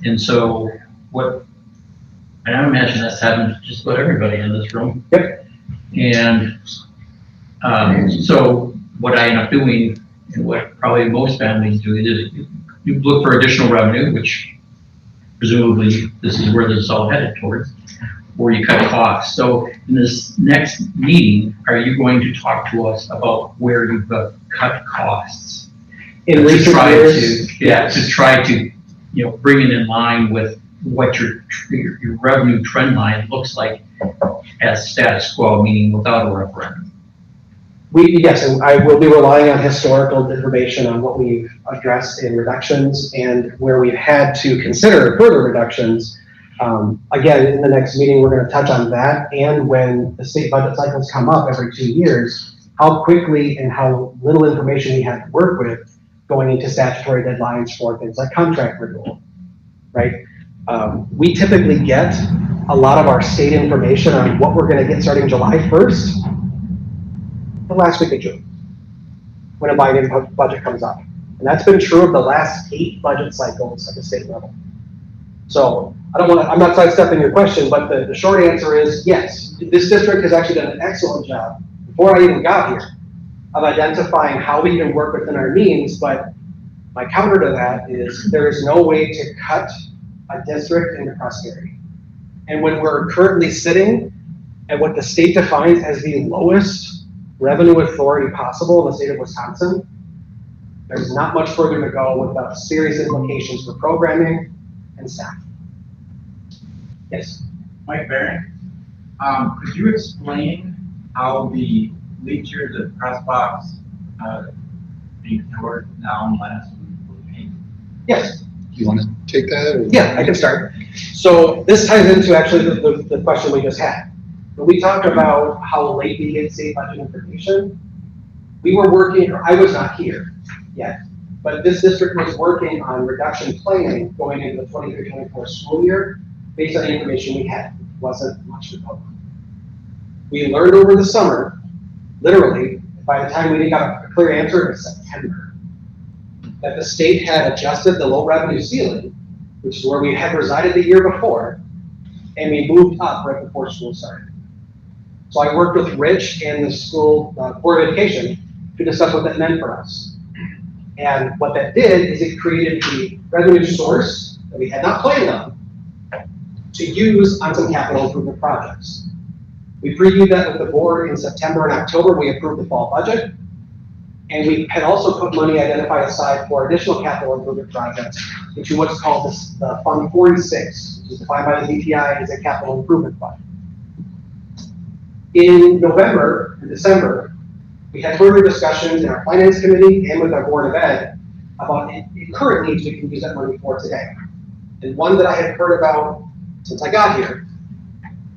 [SPEAKER 10] And so and I imagine that's happened to just about everybody in this room.
[SPEAKER 3] Yep.
[SPEAKER 10] And so what I end up doing, and what probably most families do, is you look for additional revenue, which presumably this is where this is all headed towards, or you cut costs. So in this next meeting, are you going to talk to us about where you've cut costs?
[SPEAKER 3] In recent years,
[SPEAKER 10] to try to bring it in line with what your revenue trend line looks like as status quo, meaning without a referendum.
[SPEAKER 3] Yes, and I will be relying on historical information on what we've addressed in reductions and where we've had to consider further reductions. Again, in the next meeting, we're going to touch on that, and when the state budget cycles come up every 2 years, how quickly and how little information we have to work with going into statutory deadlines for things like contract renewal, right? We typically get a lot of our state information on what we're going to get starting July 1st, the last week of June, when a biennial budget comes up. And that's been true of the last 8 budget cycles at the state level. So I'm not sidestepping your question, but the short answer is yes, this district has actually done an excellent job before I even got here of identifying how we can work within our means. But my counter to that is there is no way to cut a district into prosperity. And when we're currently sitting at what the state defines as the lowest revenue authority possible in the state of Wisconsin, there's not much further to go without serious implications for programming and staff. Yes?
[SPEAKER 11] Mike Barron, could you explain how the bleachers at Crossbox being torn down last week?
[SPEAKER 3] Yes.
[SPEAKER 2] You want to take that? Or?
[SPEAKER 3] Yeah, I can start. So this ties into actually the question we just had. When we talk about how late we get state budget information, we were working, or I was not here yet, but this district was working on reduction planning going into the 23-24 school year based on the information we had. wasn't much to go on. We learned over the summer, literally, by the time we got a clear answer in September, that the state had adjusted the low revenue ceiling, which is where we had resided the year before, and we moved up right before school started. So I worked with Rich and the school Board of Education to discuss what that meant for us. And what that did is it created the revenue source that we had not planned on to use on some capital improvement projects. We previewed that with the board in September and October. We approved the fall budget. And we had also put money identified aside for additional capital improvement projects into what's called the Fund 46, which is defined by the DPI as a capital improvement fund. In November and December, we had further discussions in our finance committee and with our board of ed about current needs we can use that money for today. And one that I had heard about since I got here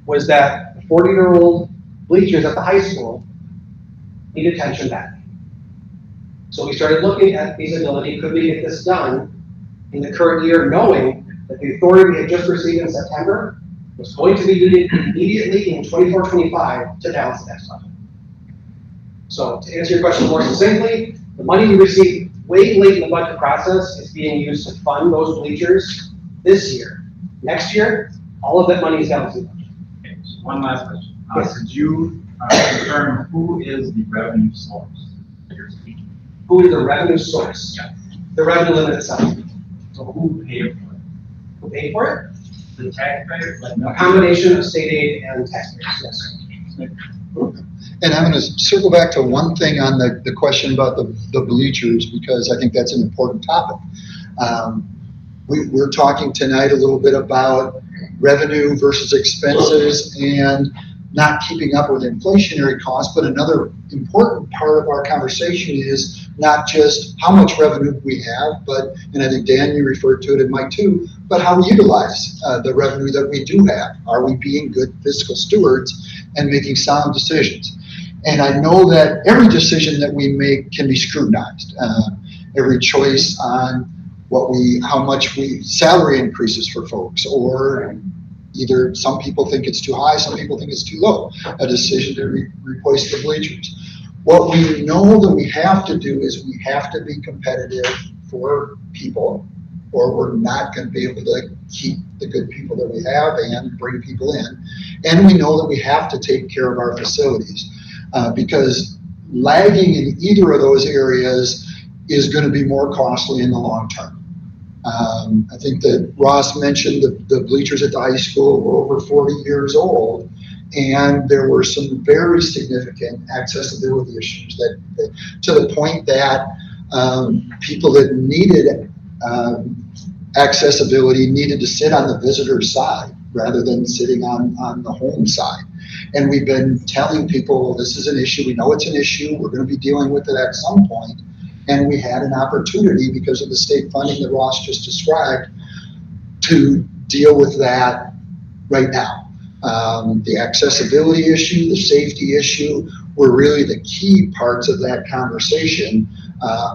[SPEAKER 3] was that the 40-year-old bleachers at the high school need attention back. So we started looking at feasibility. Could we get this done in the current year, knowing that the authority we had just received in September was going to be needed immediately in 24-25 to balance the next budget. So to answer your question more succinctly, the money we received way late in the budget process is being used to fund those bleachers this year. Next year, all of that money is balanced in the budget.
[SPEAKER 11] Okay, so one last question.
[SPEAKER 3] Yes.
[SPEAKER 11] Could you confirm who is the revenue source that you're speaking?
[SPEAKER 3] Who is the revenue source?
[SPEAKER 11] Yeah.
[SPEAKER 3] The revenue limit itself.
[SPEAKER 11] So who paid for it?
[SPEAKER 3] Who paid for it?
[SPEAKER 11] The taxpayers? Like
[SPEAKER 3] A combination of state aid and taxpayers, yes.
[SPEAKER 2] And I'm going to circle back to one thing on the question about the bleachers, because I think that's an important topic. We're talking tonight a little bit about revenue versus expenses and not keeping up with inflationary costs, but another important part of our conversation is not just how much revenue we have, but, and I think Dan, you referred to it, and Mike too, but how we utilize the revenue that we do have. Are we being good fiscal stewards and making sound decisions? And I know that every decision that we make can be scrutinized. Every choice on how much salary increases for folks, or either some people think it's too high, some people think it's too low, a decision to replace the bleachers. What we know that we have to do is we have to be competitive for people, or we're not going to be able to keep the good people that we have and bring people in. And we know that we have to take care of our facilities because lagging in either of those areas is going to be more costly in the long term. I think that Ross mentioned the bleachers at the high school were over 40 years old, and there were some very significant accessibility issues that to the point that people that needed accessibility needed to sit on the visitor side rather than sitting on the home side. And we've been telling people, well, this is an issue. We know it's an issue. We're going to be dealing with it at some point. And we had an opportunity because of the state funding that Ross just described to deal with that right now. The accessibility issue, the safety issue were really the key parts of that conversation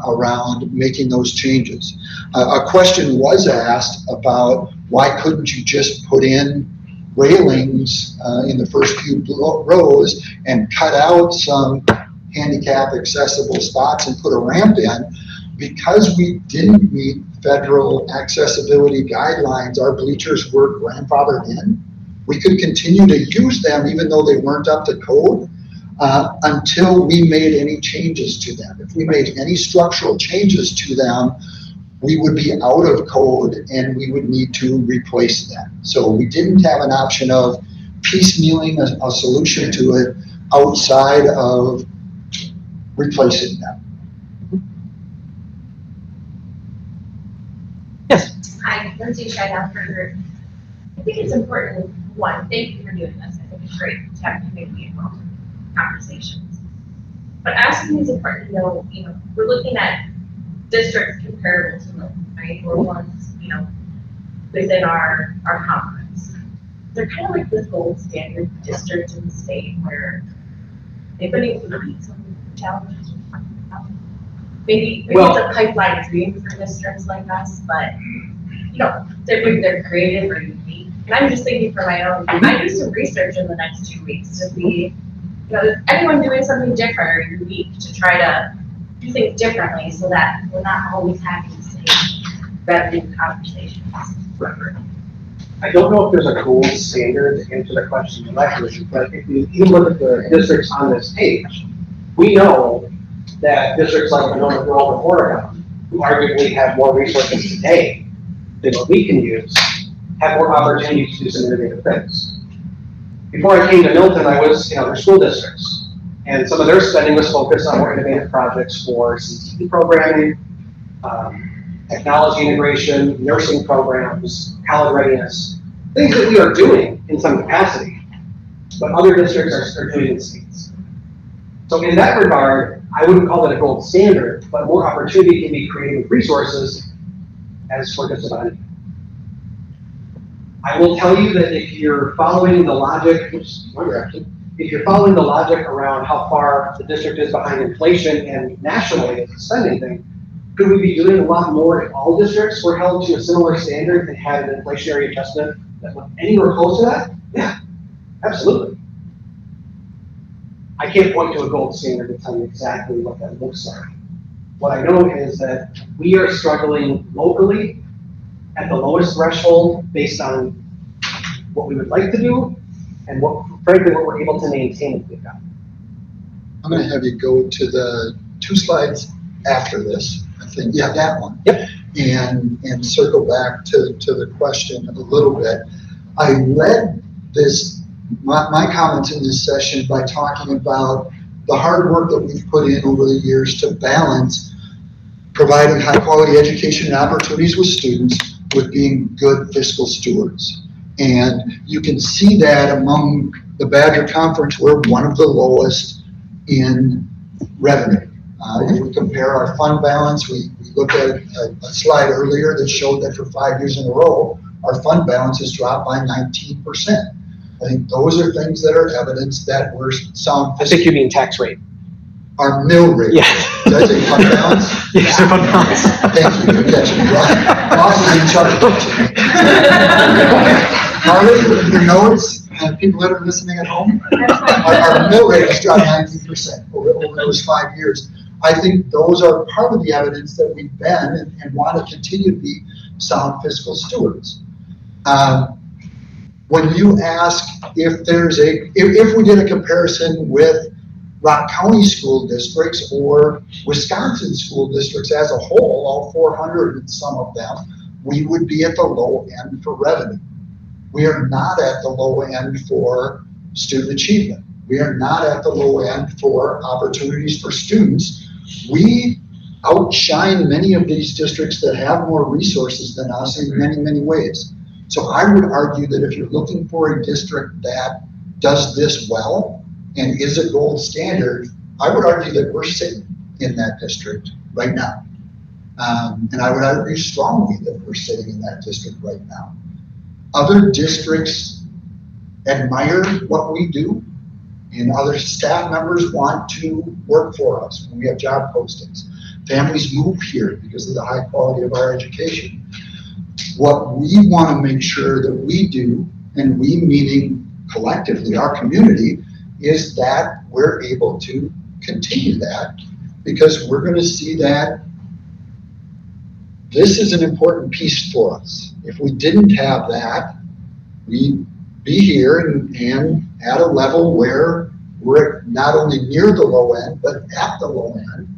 [SPEAKER 2] around making those changes. A question was asked about why couldn't you just put in railings in the first few rows and cut out some handicap accessible spots and put a ramp in. Because we didn't meet federal accessibility guidelines, our bleachers were grandfathered in. We could continue to use them even though they weren't up to code until we made any changes to them. If we made any structural changes to them, we would be out of code and we would need to replace them. So we didn't have an option of piecemealing a solution to it outside of replacing them.
[SPEAKER 3] Yes.
[SPEAKER 12] Hi, Lindsay Scheidhofer. I think it's important, one, thank you for doing this. I think it's great to have community involved in conversations. But I also think it's important to know, we're looking at districts comparable to Milton, right? Or ones, within our conference. They're kind of like this gold standard district in the state where they've been able to meet some challenges. Maybe it's a pipeline dream for districts like us, but they're creative or unique. And I'm just thinking for my own, I do some research in the next 2 weeks to see, is anyone doing something different or unique to try to do things differently so that we're not always having the same revenue conversations.
[SPEAKER 3] I don't know if there's a gold standard to answer the question directly, but if you even look at the districts on this page, we know that districts like Winona, Grove, and Oregon, who arguably have more resources today than what we can use, have more opportunities to do some innovative things. Before I came to Milton, I was in other school districts, and some of their spending was focused on more innovative projects for CTE programming, technology integration, nursing programs, college readiness, things that we are doing in some capacity, but other districts are doing in states. So in that regard, I wouldn't call it a gold standard, but more opportunity can be created with resources as for just about anything. I will tell you that if you're following the logic, if you're following the logic around how far the district is behind inflation and nationally as a spending thing, could we be doing a lot more if all districts were held to a similar standard and had an inflationary adjustment that went anywhere close to that? Yeah, absolutely. I can't point to a gold standard to tell you exactly what that looks like. What I know is that we are struggling locally at the lowest threshold based on what we would like to do and frankly, what we're able to maintain if we've got.
[SPEAKER 2] I'm going to have you go to the 2 slides after this. I think, yeah, that one.
[SPEAKER 3] Yep.
[SPEAKER 2] And circle back to the question a little bit. I led my comments in this session by talking about the hard work that we've put in over the years to balance providing high quality education and opportunities with students with being good fiscal stewards. And you can see that among the Badger Conference, we're one of the lowest in revenue. If we compare our fund balance, we looked at a slide earlier that showed that for 5 years in a row, our fund balance has dropped by 19%. I think those are things that are evidence that we're sound fiscal.
[SPEAKER 3] I think you mean tax rate.
[SPEAKER 2] Our mill rate.
[SPEAKER 3] Yeah.
[SPEAKER 2] Did I say fund balance?
[SPEAKER 3] Yes, fund balance.
[SPEAKER 2] Thank you for catching me. Boss is in charge of Harley, your notes, and people that are listening at home, our mill rate has dropped 19% over those 5 years. I think those are part of the evidence that we've been and want to continue to be sound fiscal stewards. When you ask if if we did a comparison with Rock County school districts or Wisconsin school districts as a whole, all 400 and some of them, we would be at the low end for revenue. We are not at the low end for student achievement. We are not at the low end for opportunities for students. We outshine many of these districts that have more resources than us in many, many ways. So I would argue that if you're looking for a district that does this well and is a gold standard, I would argue that we're sitting in that district right now. And I would argue strongly that we're sitting in that district right now. Other districts admire what we do, and other staff members want to work for us when we have job postings. Families move here because of the high quality of our education. What we want to make sure that we do, and we meaning collectively our community, is that we're able to continue that, because we're going to see that this is an important piece for us. If we didn't have that, we'd be here and at a level where we're not only near the low end, but at the low end.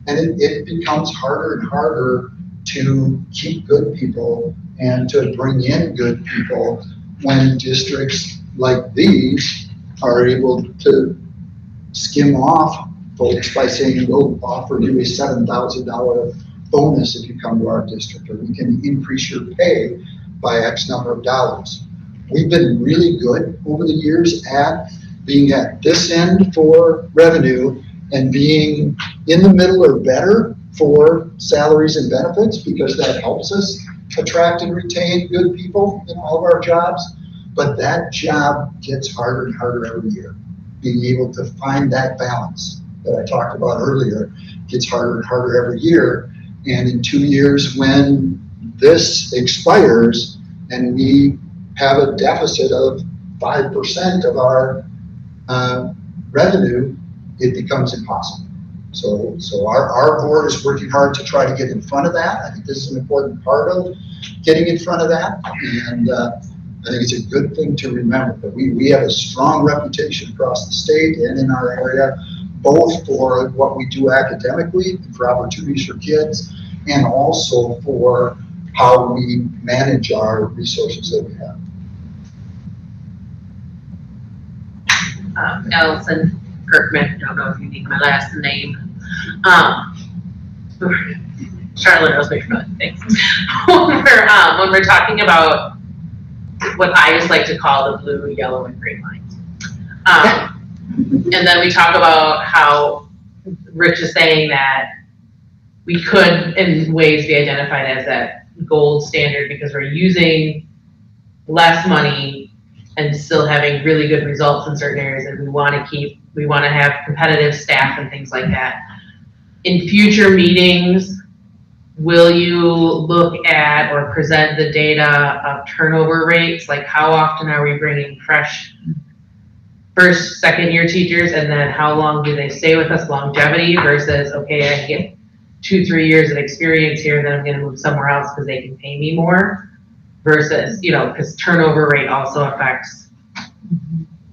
[SPEAKER 2] And it becomes harder and harder to keep good people and to bring in good people when districts like these are able to skim off folks by saying, we'll offer you a $7,000 bonus if you come to our district, or we can increase your pay by X number of dollars. We've been really good over the years at being at this end for revenue and being in the middle or better for salaries and benefits, because that helps us attract and retain good people in all of our jobs. But that job gets harder and harder every year. Being able to find that balance that I talked about earlier gets harder and harder every year. And in 2 years, when this expires and we have a deficit of 5% of our revenue, it becomes impossible. So our board is working hard to try to get in front of that. I think this is an important part of getting in front of that. And I think it's a good thing to remember that we have a strong reputation across the state and in our area, both for what we do academically, for opportunities for kids, and also for how we manage our resources that we have.
[SPEAKER 13] Allison Kirkman, I don't know if you need my last name. Charlotte knows me from thanks. When we're talking about what I just like to call the blue, yellow, and green lines. And then we talk about how Rich is saying that we could, in ways, be identified as that gold standard because we're using less money and still having really good results in certain areas, and we want to have competitive staff and things like that. In future meetings, will you look at or present the data of turnover rates? Like how often are we bringing fresh first, second year teachers, and then how long do they stay with us, longevity versus, okay, I get 2-3 years of experience here, then I'm gonna move somewhere else because they can pay me more, versus, because turnover rate also affects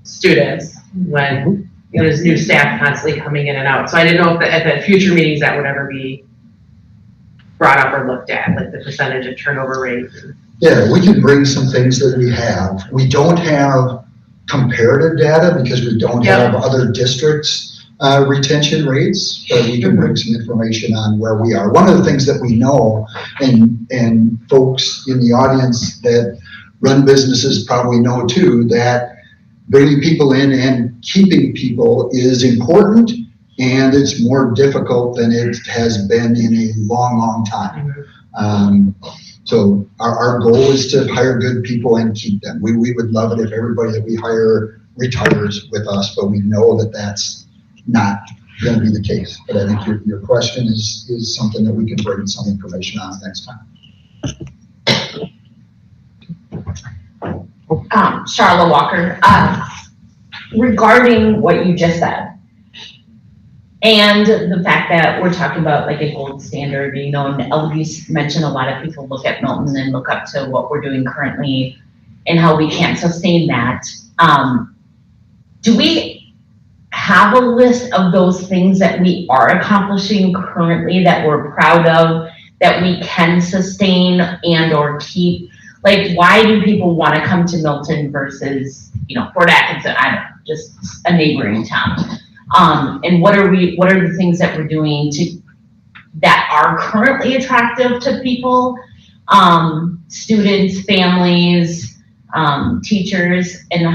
[SPEAKER 13] students when there's new staff constantly coming in and out. So I didn't know if at the future meetings that would ever be brought up or looked at, like the percentage of turnover rate.
[SPEAKER 2] Yeah, we can bring some things that we have. We don't have comparative data because we don't have other districts' retention rates, but we can bring some information on where we are. One of the things that we know, and folks in the audience that run businesses probably know too, that bringing people in and keeping people is important, and it's more difficult than it has been in a long, long time. So our goal is to hire good people and keep them. We would love it if everybody that we hire retires with us, but we know that that's not going to be the case. But I think your question is something that we can bring some information on next time.
[SPEAKER 14] Charlotte Walker, regarding what you just said, and the fact that we're talking about like a gold standard, and Elvis mentioned a lot of people look at Milton and look up to what we're doing currently and how we can't sustain that. Do we have a list of those things that we are accomplishing currently that we're proud of, that we can sustain and or keep? Like, why do people want to come to Milton versus, Fort Atkinson, I don't know, just a neighboring town? And what are the things that we're doing that are currently attractive to people, students, families, teachers, and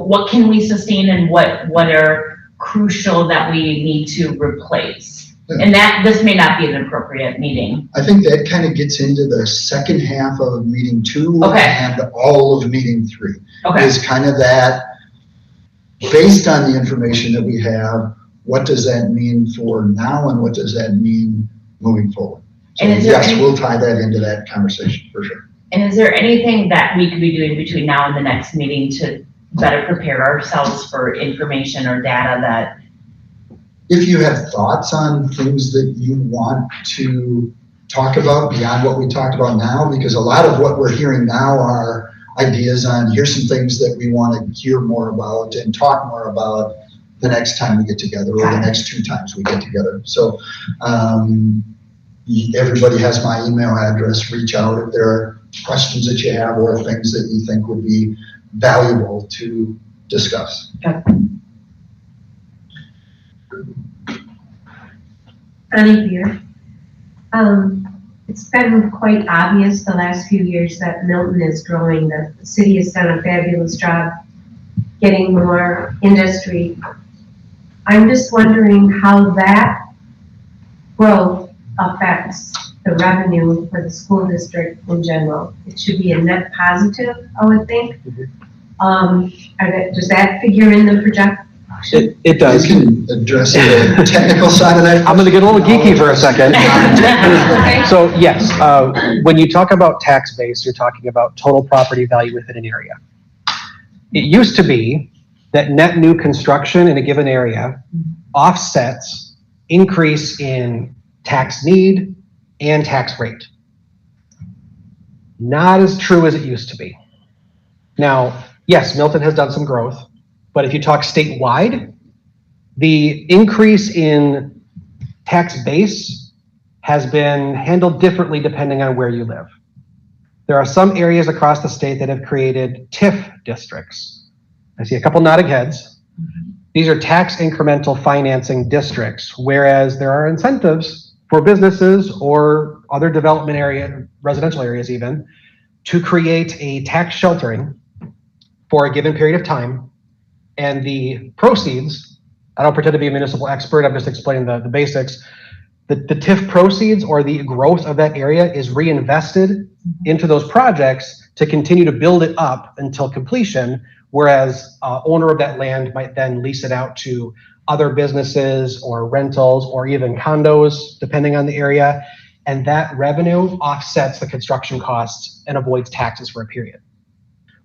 [SPEAKER 14] what can we sustain and what are crucial that we need to replace? And this may not be an appropriate meeting.
[SPEAKER 2] I think that kind of gets into the second half of meeting 2 and all of meeting 3. Is kind of that, based on the information that we have, what does that mean for now and what does that mean moving forward? So yes, we'll tie that into that conversation for sure.
[SPEAKER 14] And is there anything that we could be doing between now and the next meeting to better prepare ourselves for information or data that?
[SPEAKER 2] If you have thoughts on things that you want to talk about beyond what we talked about now, because a lot of what we're hearing now are ideas on here's some things that we want to hear more about and talk more about the next time we get together or the next 2 times we get together. So everybody has my email address. Reach out if there are questions that you have or things that you think would be valuable to discuss.
[SPEAKER 15] Annie here. It's been quite obvious the last few years that Milton is growing. The city has done a fabulous job getting more industry. I'm just wondering how that growth affects the revenue for the school district in general. It should be a net positive, I would think. Does that figure in the auction?
[SPEAKER 3] It does.
[SPEAKER 2] You can address the technical side of that.
[SPEAKER 3] I'm gonna get a little geeky for a second.
[SPEAKER 15] Okay.
[SPEAKER 3] So yes, when you talk about tax base, you're talking about total property value within an area. It used to be that net new construction in a given area offsets increase in tax need and tax rate. Not as true as it used to be. Now, yes, Milton has done some growth, but if you talk statewide, the increase in tax base has been handled differently depending on where you live. There are some areas across the state that have created TIF districts. I see a couple nodding heads. These are tax incremental financing districts, whereas there are incentives for businesses or other development area, residential areas even, to create a tax sheltering for a given period of time. And the proceeds, I don't pretend to be a municipal expert, I'm just explaining the basics. The TIF proceeds or the growth of that area is reinvested into those projects to continue to build it up until completion, whereas owner of that land might then lease it out to other businesses or rentals or even condos, depending on the area. And that revenue offsets the construction costs and avoids taxes for a period.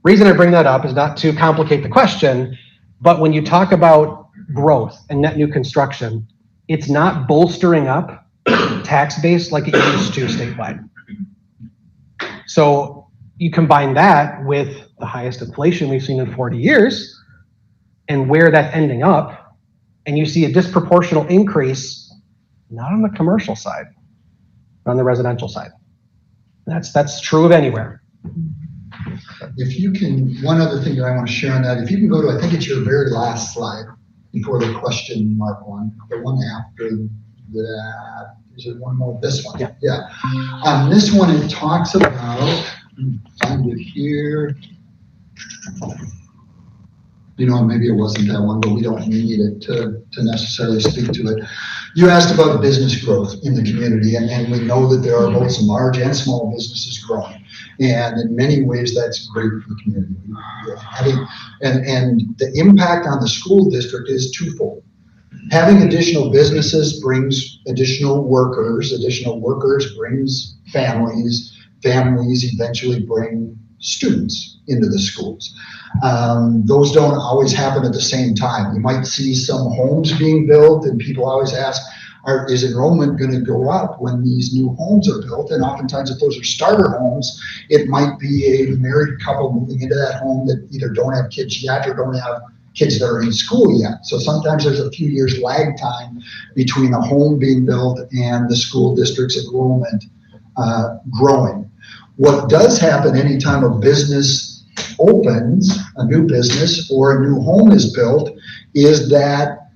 [SPEAKER 3] Reason I bring that up is not to complicate the question, but when you talk about growth and net new construction, it's not bolstering up tax base like it used to statewide. So you combine that with the highest inflation we've seen in 40 years and where that's ending up, and you see a disproportional increase, not on the commercial side, but on the residential side. That's true of anywhere.
[SPEAKER 2] If you can, one other thing that I want to share on that, if you can go to, I think it's your very last slide before the question mark one, the one after that, is it one more, this one? Yeah. On this one, it talks about, find it here. You know, maybe it wasn't that one, but we don't need it to necessarily speak to it. You asked about business growth in the community, and we know that there are both some large and small businesses growing. And in many ways, that's great for the community. And the impact on the school district is twofold. Having additional businesses brings additional workers brings families eventually bring students into the schools. Those don't always happen at the same time. You might see some homes being built, and people always ask, is enrollment going to go up when these new homes are built? And oftentimes, if those are starter homes, it might be a married couple moving into that home that either don't have kids yet or don't have kids that are in school yet. So sometimes there's a few years lag time between a home being built and the school district's enrollment growing. What does happen anytime a business opens, a new business or a new home is built, is that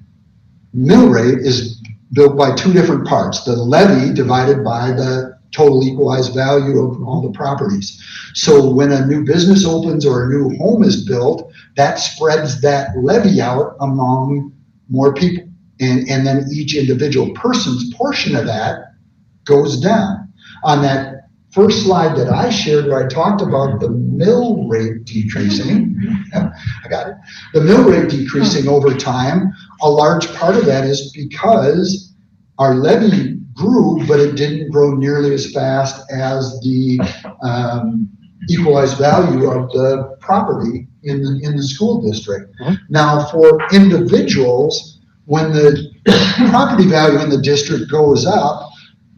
[SPEAKER 2] mill rate is built by two different parts. The levy divided by the total equalized value of all the properties. So when a new business opens or a new home is built, that spreads that levy out among more people. And then each individual person's portion of that goes down. On that first slide that I shared where I talked about the mill rate decreasing, I got it. The mill rate decreasing over time, a large part of that is because our levy grew, but it didn't grow nearly as fast as the equalized value of the property in the school district. Now, for individuals, when the property value in the district goes up,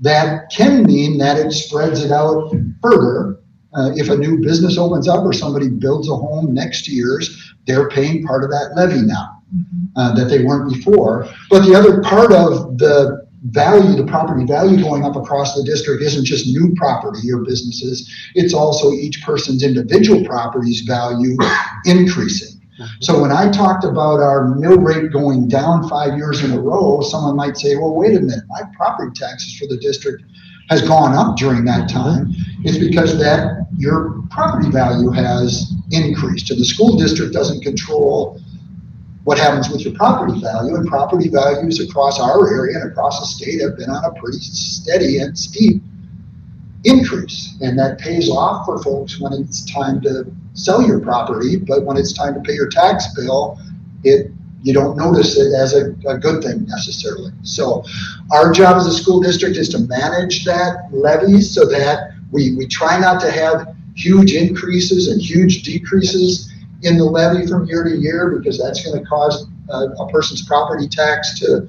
[SPEAKER 2] that can mean that it spreads it out further. If a new business opens up or somebody builds a home next year's, they're paying part of that levy now that they weren't before. But the other part of the value, the property value going up across the district isn't just new property or businesses, it's also each person's individual property's value increasing. So when I talked about our mill rate going down 5 years in a row, someone might say, well, wait a minute, my property taxes for the district has gone up during that time. It's because that your property value has increased, and the school district doesn't control what happens with your property value, and property values across our area and across the state have been on a pretty steady and steep increase. And that pays off for folks when it's time to sell your property, but when it's time to pay your tax bill, it you don't notice it as a good thing necessarily. So our job as a school district is to manage that levy so that we try not to have huge increases and huge decreases in the levy from year to year, because that's going to cause a person's property tax to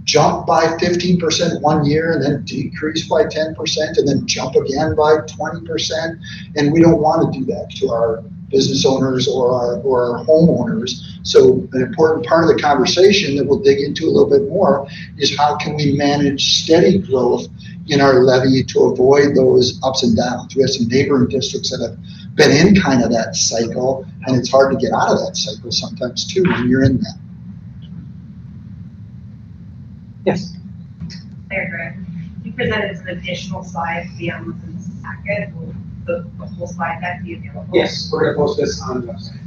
[SPEAKER 2] jump by 15% one year and then decrease by 10% and then jump again by 20. And we don't want to do that to our business owners or our homeowners. So an important part of the conversation that we'll dig into a little bit more is how can we manage steady growth in our levy to avoid those ups and downs. We have some neighboring districts that have been in kind of that cycle, and it's hard to get out of that cycle sometimes too when you're in that.
[SPEAKER 3] Yes.
[SPEAKER 8] Mayor Grant, you presented some additional slides beyond what's in this packet. Will the whole slide deck be available?
[SPEAKER 3] Yes, we're gonna post this on the website.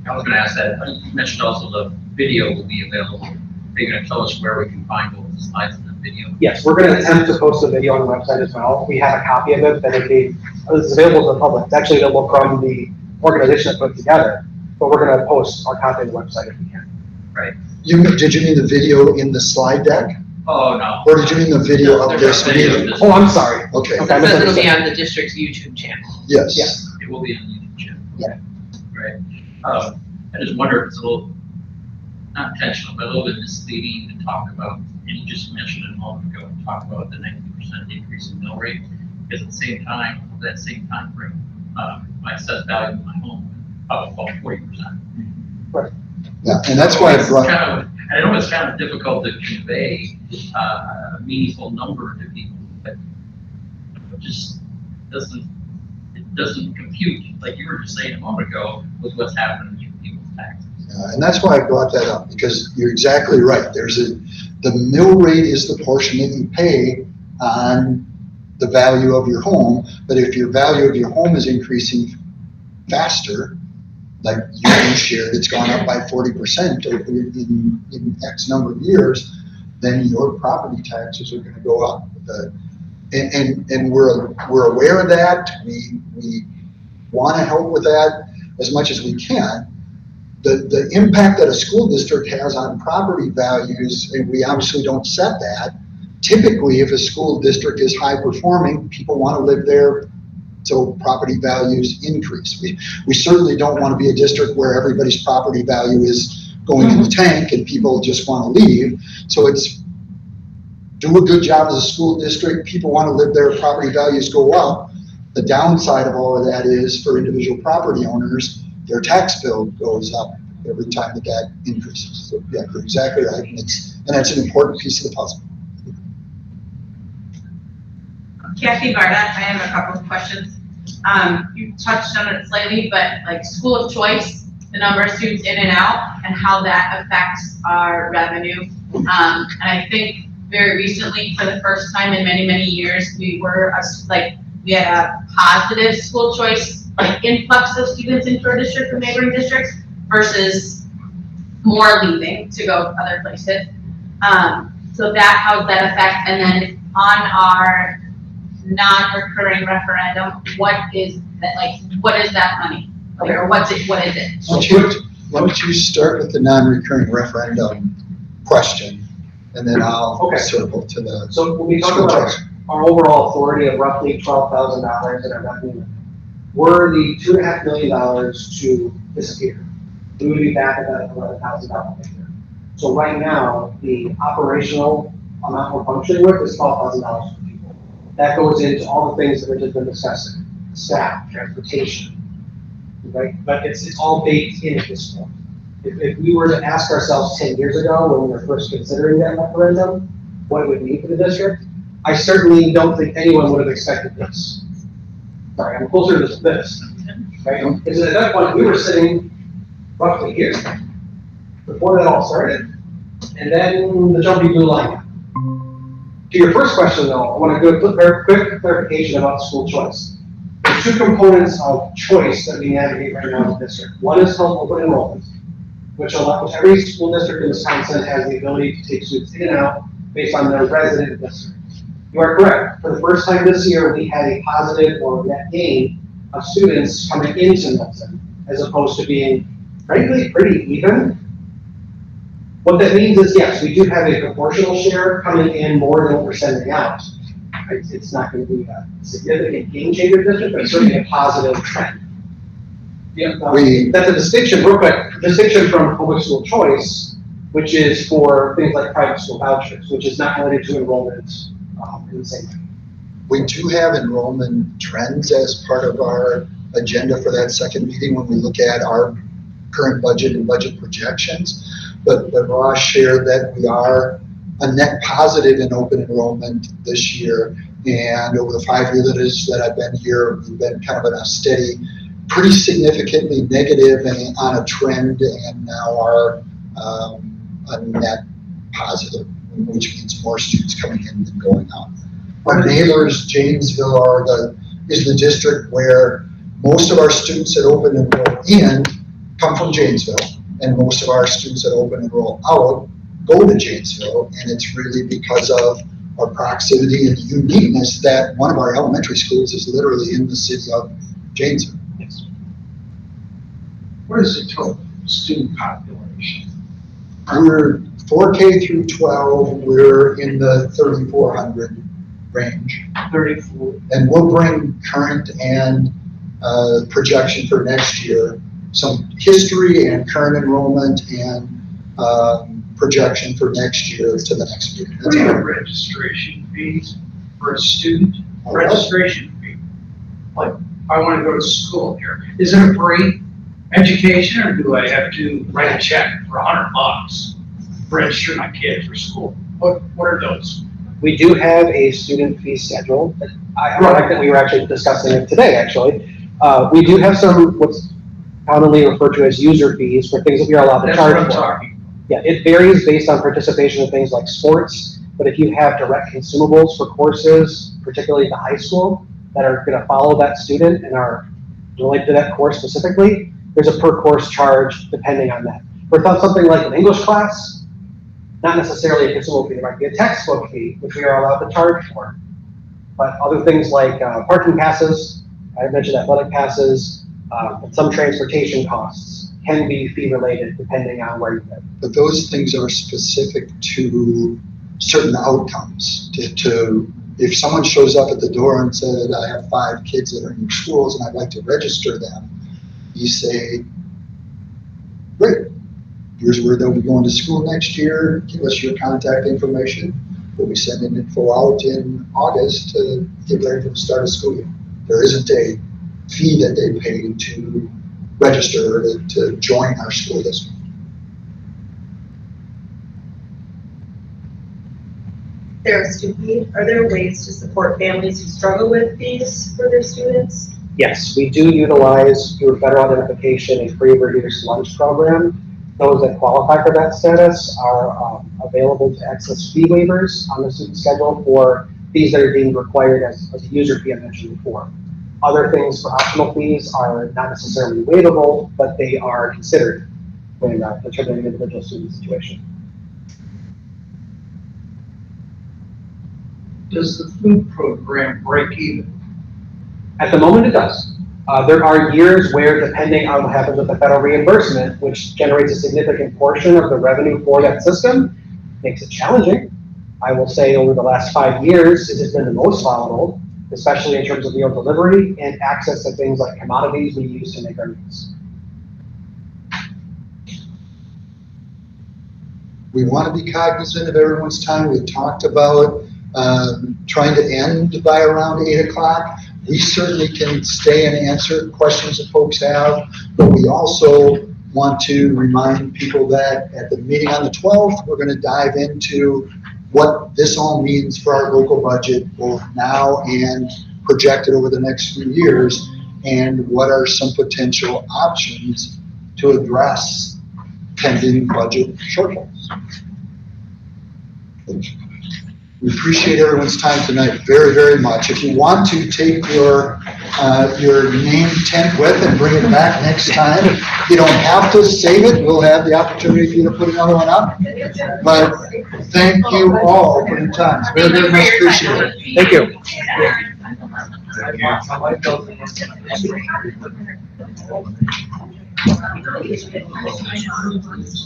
[SPEAKER 10] I was gonna ask that, you mentioned also the video will be available. Are you gonna tell us where we can find both the slides and the video?
[SPEAKER 3] Yes, we're gonna attempt to post the video on the website as well. We have a copy of it that is available to the public. It's actually available from the organization that put it together, but we're gonna post our copy on the website if we can.
[SPEAKER 10] Right.
[SPEAKER 2] Did you mean the video in the slide deck?
[SPEAKER 10] Oh, no.
[SPEAKER 2] Or did you mean the video of this meeting?
[SPEAKER 3] Oh, I'm sorry.
[SPEAKER 2] Okay.
[SPEAKER 13] It says it'll be on the district's YouTube channel.
[SPEAKER 2] Yes.
[SPEAKER 3] Yes.
[SPEAKER 10] It will be on the YouTube channel.
[SPEAKER 2] Yeah.
[SPEAKER 10] Right. I just wonder if it's a little, not intentional, but a little bit misleading to talk about, and you just mentioned it a moment ago, talk about the 90% increase in mill rate, because at the same time, that same time frame, my assessed value of my home up about 40%.
[SPEAKER 2] Right. Yeah, and that's why I brought.
[SPEAKER 10] I know it's kind of difficult to convey a meaningful number to people, but it just doesn't compute, like you were just saying a moment ago, with what's happening to people's taxes.
[SPEAKER 2] And that's why I brought that up, because you're exactly right. The mill rate is the portion that you pay on the value of your home, but if your value of your home is increasing faster, like you shared, it's gone up by 40% in X number of years, then your property taxes are going to go up. And we're aware of that. We want to help with that as much as we can. The impact that a school district has on property values, and we obviously don't set that. Typically, if a school district is high performing, people want to live there, so property values increase. We certainly don't want to be a district where everybody's property value is going in the tank and people just want to leave. So it's do a good job as a school district. People want to live there, property values go up. The downside of all of that is for individual property owners, their tax bill goes up every time that increases. So yeah, you're exactly right. And that's an important piece of the puzzle.
[SPEAKER 5] Kathy Varda, I have a couple of questions. You touched on it slightly, but like school of choice, the number of students in and out, and how that affects our revenue. And I think very recently, for the first time in many, many years, we had a positive school choice, like influx of students into our district from neighboring districts versus more leaving to go other places. So how's that affect? And then on our non-recurring referendum, what is that money? Or what is it?
[SPEAKER 2] Why don't you start with the non-recurring referendum question, and then I'll circle to the.
[SPEAKER 3] So when we talk about our overall authority of roughly $12,000 in our revenue, were the $2.5 million to disappear, we would be back at that $11,000 figure. So right now, the operational amount we're functioning with is $12,000 for people. That goes into all the things that we've just been discussing: staff, transportation, right? But it's all baked in at this point. If we were to ask ourselves 10 years ago when we were first considering that referendum, what it would mean for the district, I certainly don't think anyone would have expected this. Sorry, I'm closer to this, right? Because at that point, we were sitting roughly here before that all started, and then the jumpy blue line. To your first question, though, I want to do a quick clarification about school choice. There's two components of choice that we navigate right now in the district. One is called open enrollment, which every school district in Wisconsin has the ability to take students in and out based on their resident district. You are correct. For the first time this year, we had a positive or net gain of students coming into Milton as opposed to being, frankly, pretty even. What that means is, yes, we do have a proportional share coming in more than what we're sending out. It's not going to be a significant game changer district, but it's certainly a positive trend. Yeah, that's a distinction, real quick, distinction from public school choice, which is for things like private school vouchers, which is not related to enrollment in the same way.
[SPEAKER 2] We do have enrollment trends as part of our agenda for that second meeting when we look at our current budget and budget projections. But Ross shared that we are a net positive in open enrollment this year. And over the 5 years that I've been here, we've been kind of in a steady, pretty significantly negative and on a trend, and now are a net positive, which means more students coming in than going out. Our neighbors, Janesville, is the district where most of our students that open enroll in come from Janesville, and most of our students that open enroll out go to Janesville, and it's really because of our proximity and the uniqueness that one of our elementary schools is literally in the city of Janesville.
[SPEAKER 3] Yes.
[SPEAKER 9] What is the total student population?
[SPEAKER 2] We're 4K through 12, we're in the 3,400 range.
[SPEAKER 9] 34.
[SPEAKER 2] And we'll bring current and projection for next year, some history and current enrollment and projection for next year to the next meeting.
[SPEAKER 9] What are your registration fees for a student? Registration fee. Like, I want to go to school here. Is it a free education, or do I have to write a check for $100 register my kid for school? What are those?
[SPEAKER 3] We do have a student fee schedule. I like that we were actually discussing it today, actually. We do have some what's commonly referred to as user fees for things that we are allowed to
[SPEAKER 9] That's
[SPEAKER 3] charge
[SPEAKER 9] what I'm
[SPEAKER 3] for.
[SPEAKER 9] talking.
[SPEAKER 3] Yeah, it varies based on participation in things like sports, but if you have direct consumables for courses, particularly at the high school, that are going to follow that student and are related to that course specifically, there's a per course charge depending on that. For something like an English class, not necessarily a consumable fee, there might be a textbook fee, which we are allowed to charge for. But other things like parking passes, I mentioned athletic passes, and some transportation costs can be fee related depending on where you live.
[SPEAKER 2] But those things are specific to certain outcomes. If someone shows up at the door and said, I have 5 kids that are in your schools and I'd like to register them, you say, great, here's where they'll be going to school next year, give us your contact information. We'll be sending info out in August to get ready for the start of school year. There isn't a fee that they pay to register to join our school district.
[SPEAKER 12] There are student fees. Are there ways to support families who struggle with fees for their students?
[SPEAKER 3] Yes, we do utilize through federal identification a free reduced lunch program. Those that qualify for that status are available to access fee waivers on the student schedule for fees that are deemed required as a user fee I mentioned before. Other things for optional fees are not necessarily waivable, but they are considered when determining an individual student situation.
[SPEAKER 9] Does the food program break even?
[SPEAKER 3] At the moment, it does. There are years where, depending on what happens with the federal reimbursement, which generates a significant portion of the revenue for that system, makes it challenging. I will say over the last 5 years, it has been the most volatile, especially in terms of meal delivery and access to things like commodities we use to make our meals.
[SPEAKER 2] We want to be cognizant of everyone's time. We talked about trying to end by around 8 o'clock. We certainly can stay and answer questions that folks have, but we also want to remind people that at the meeting on the 12th, we're going to dive into what this all means for our local budget, both now and projected over the next few years, and what are some potential options to address pending budget shortfalls. We appreciate everyone's time tonight very, very much. If you want to take your name tent with and bring it back next time, you don't have to save it. We'll have the opportunity for you to put another one up. But thank you all for your time. Very, very much appreciated.
[SPEAKER 3] Thank you.
[SPEAKER 11] Thank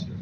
[SPEAKER 11] you.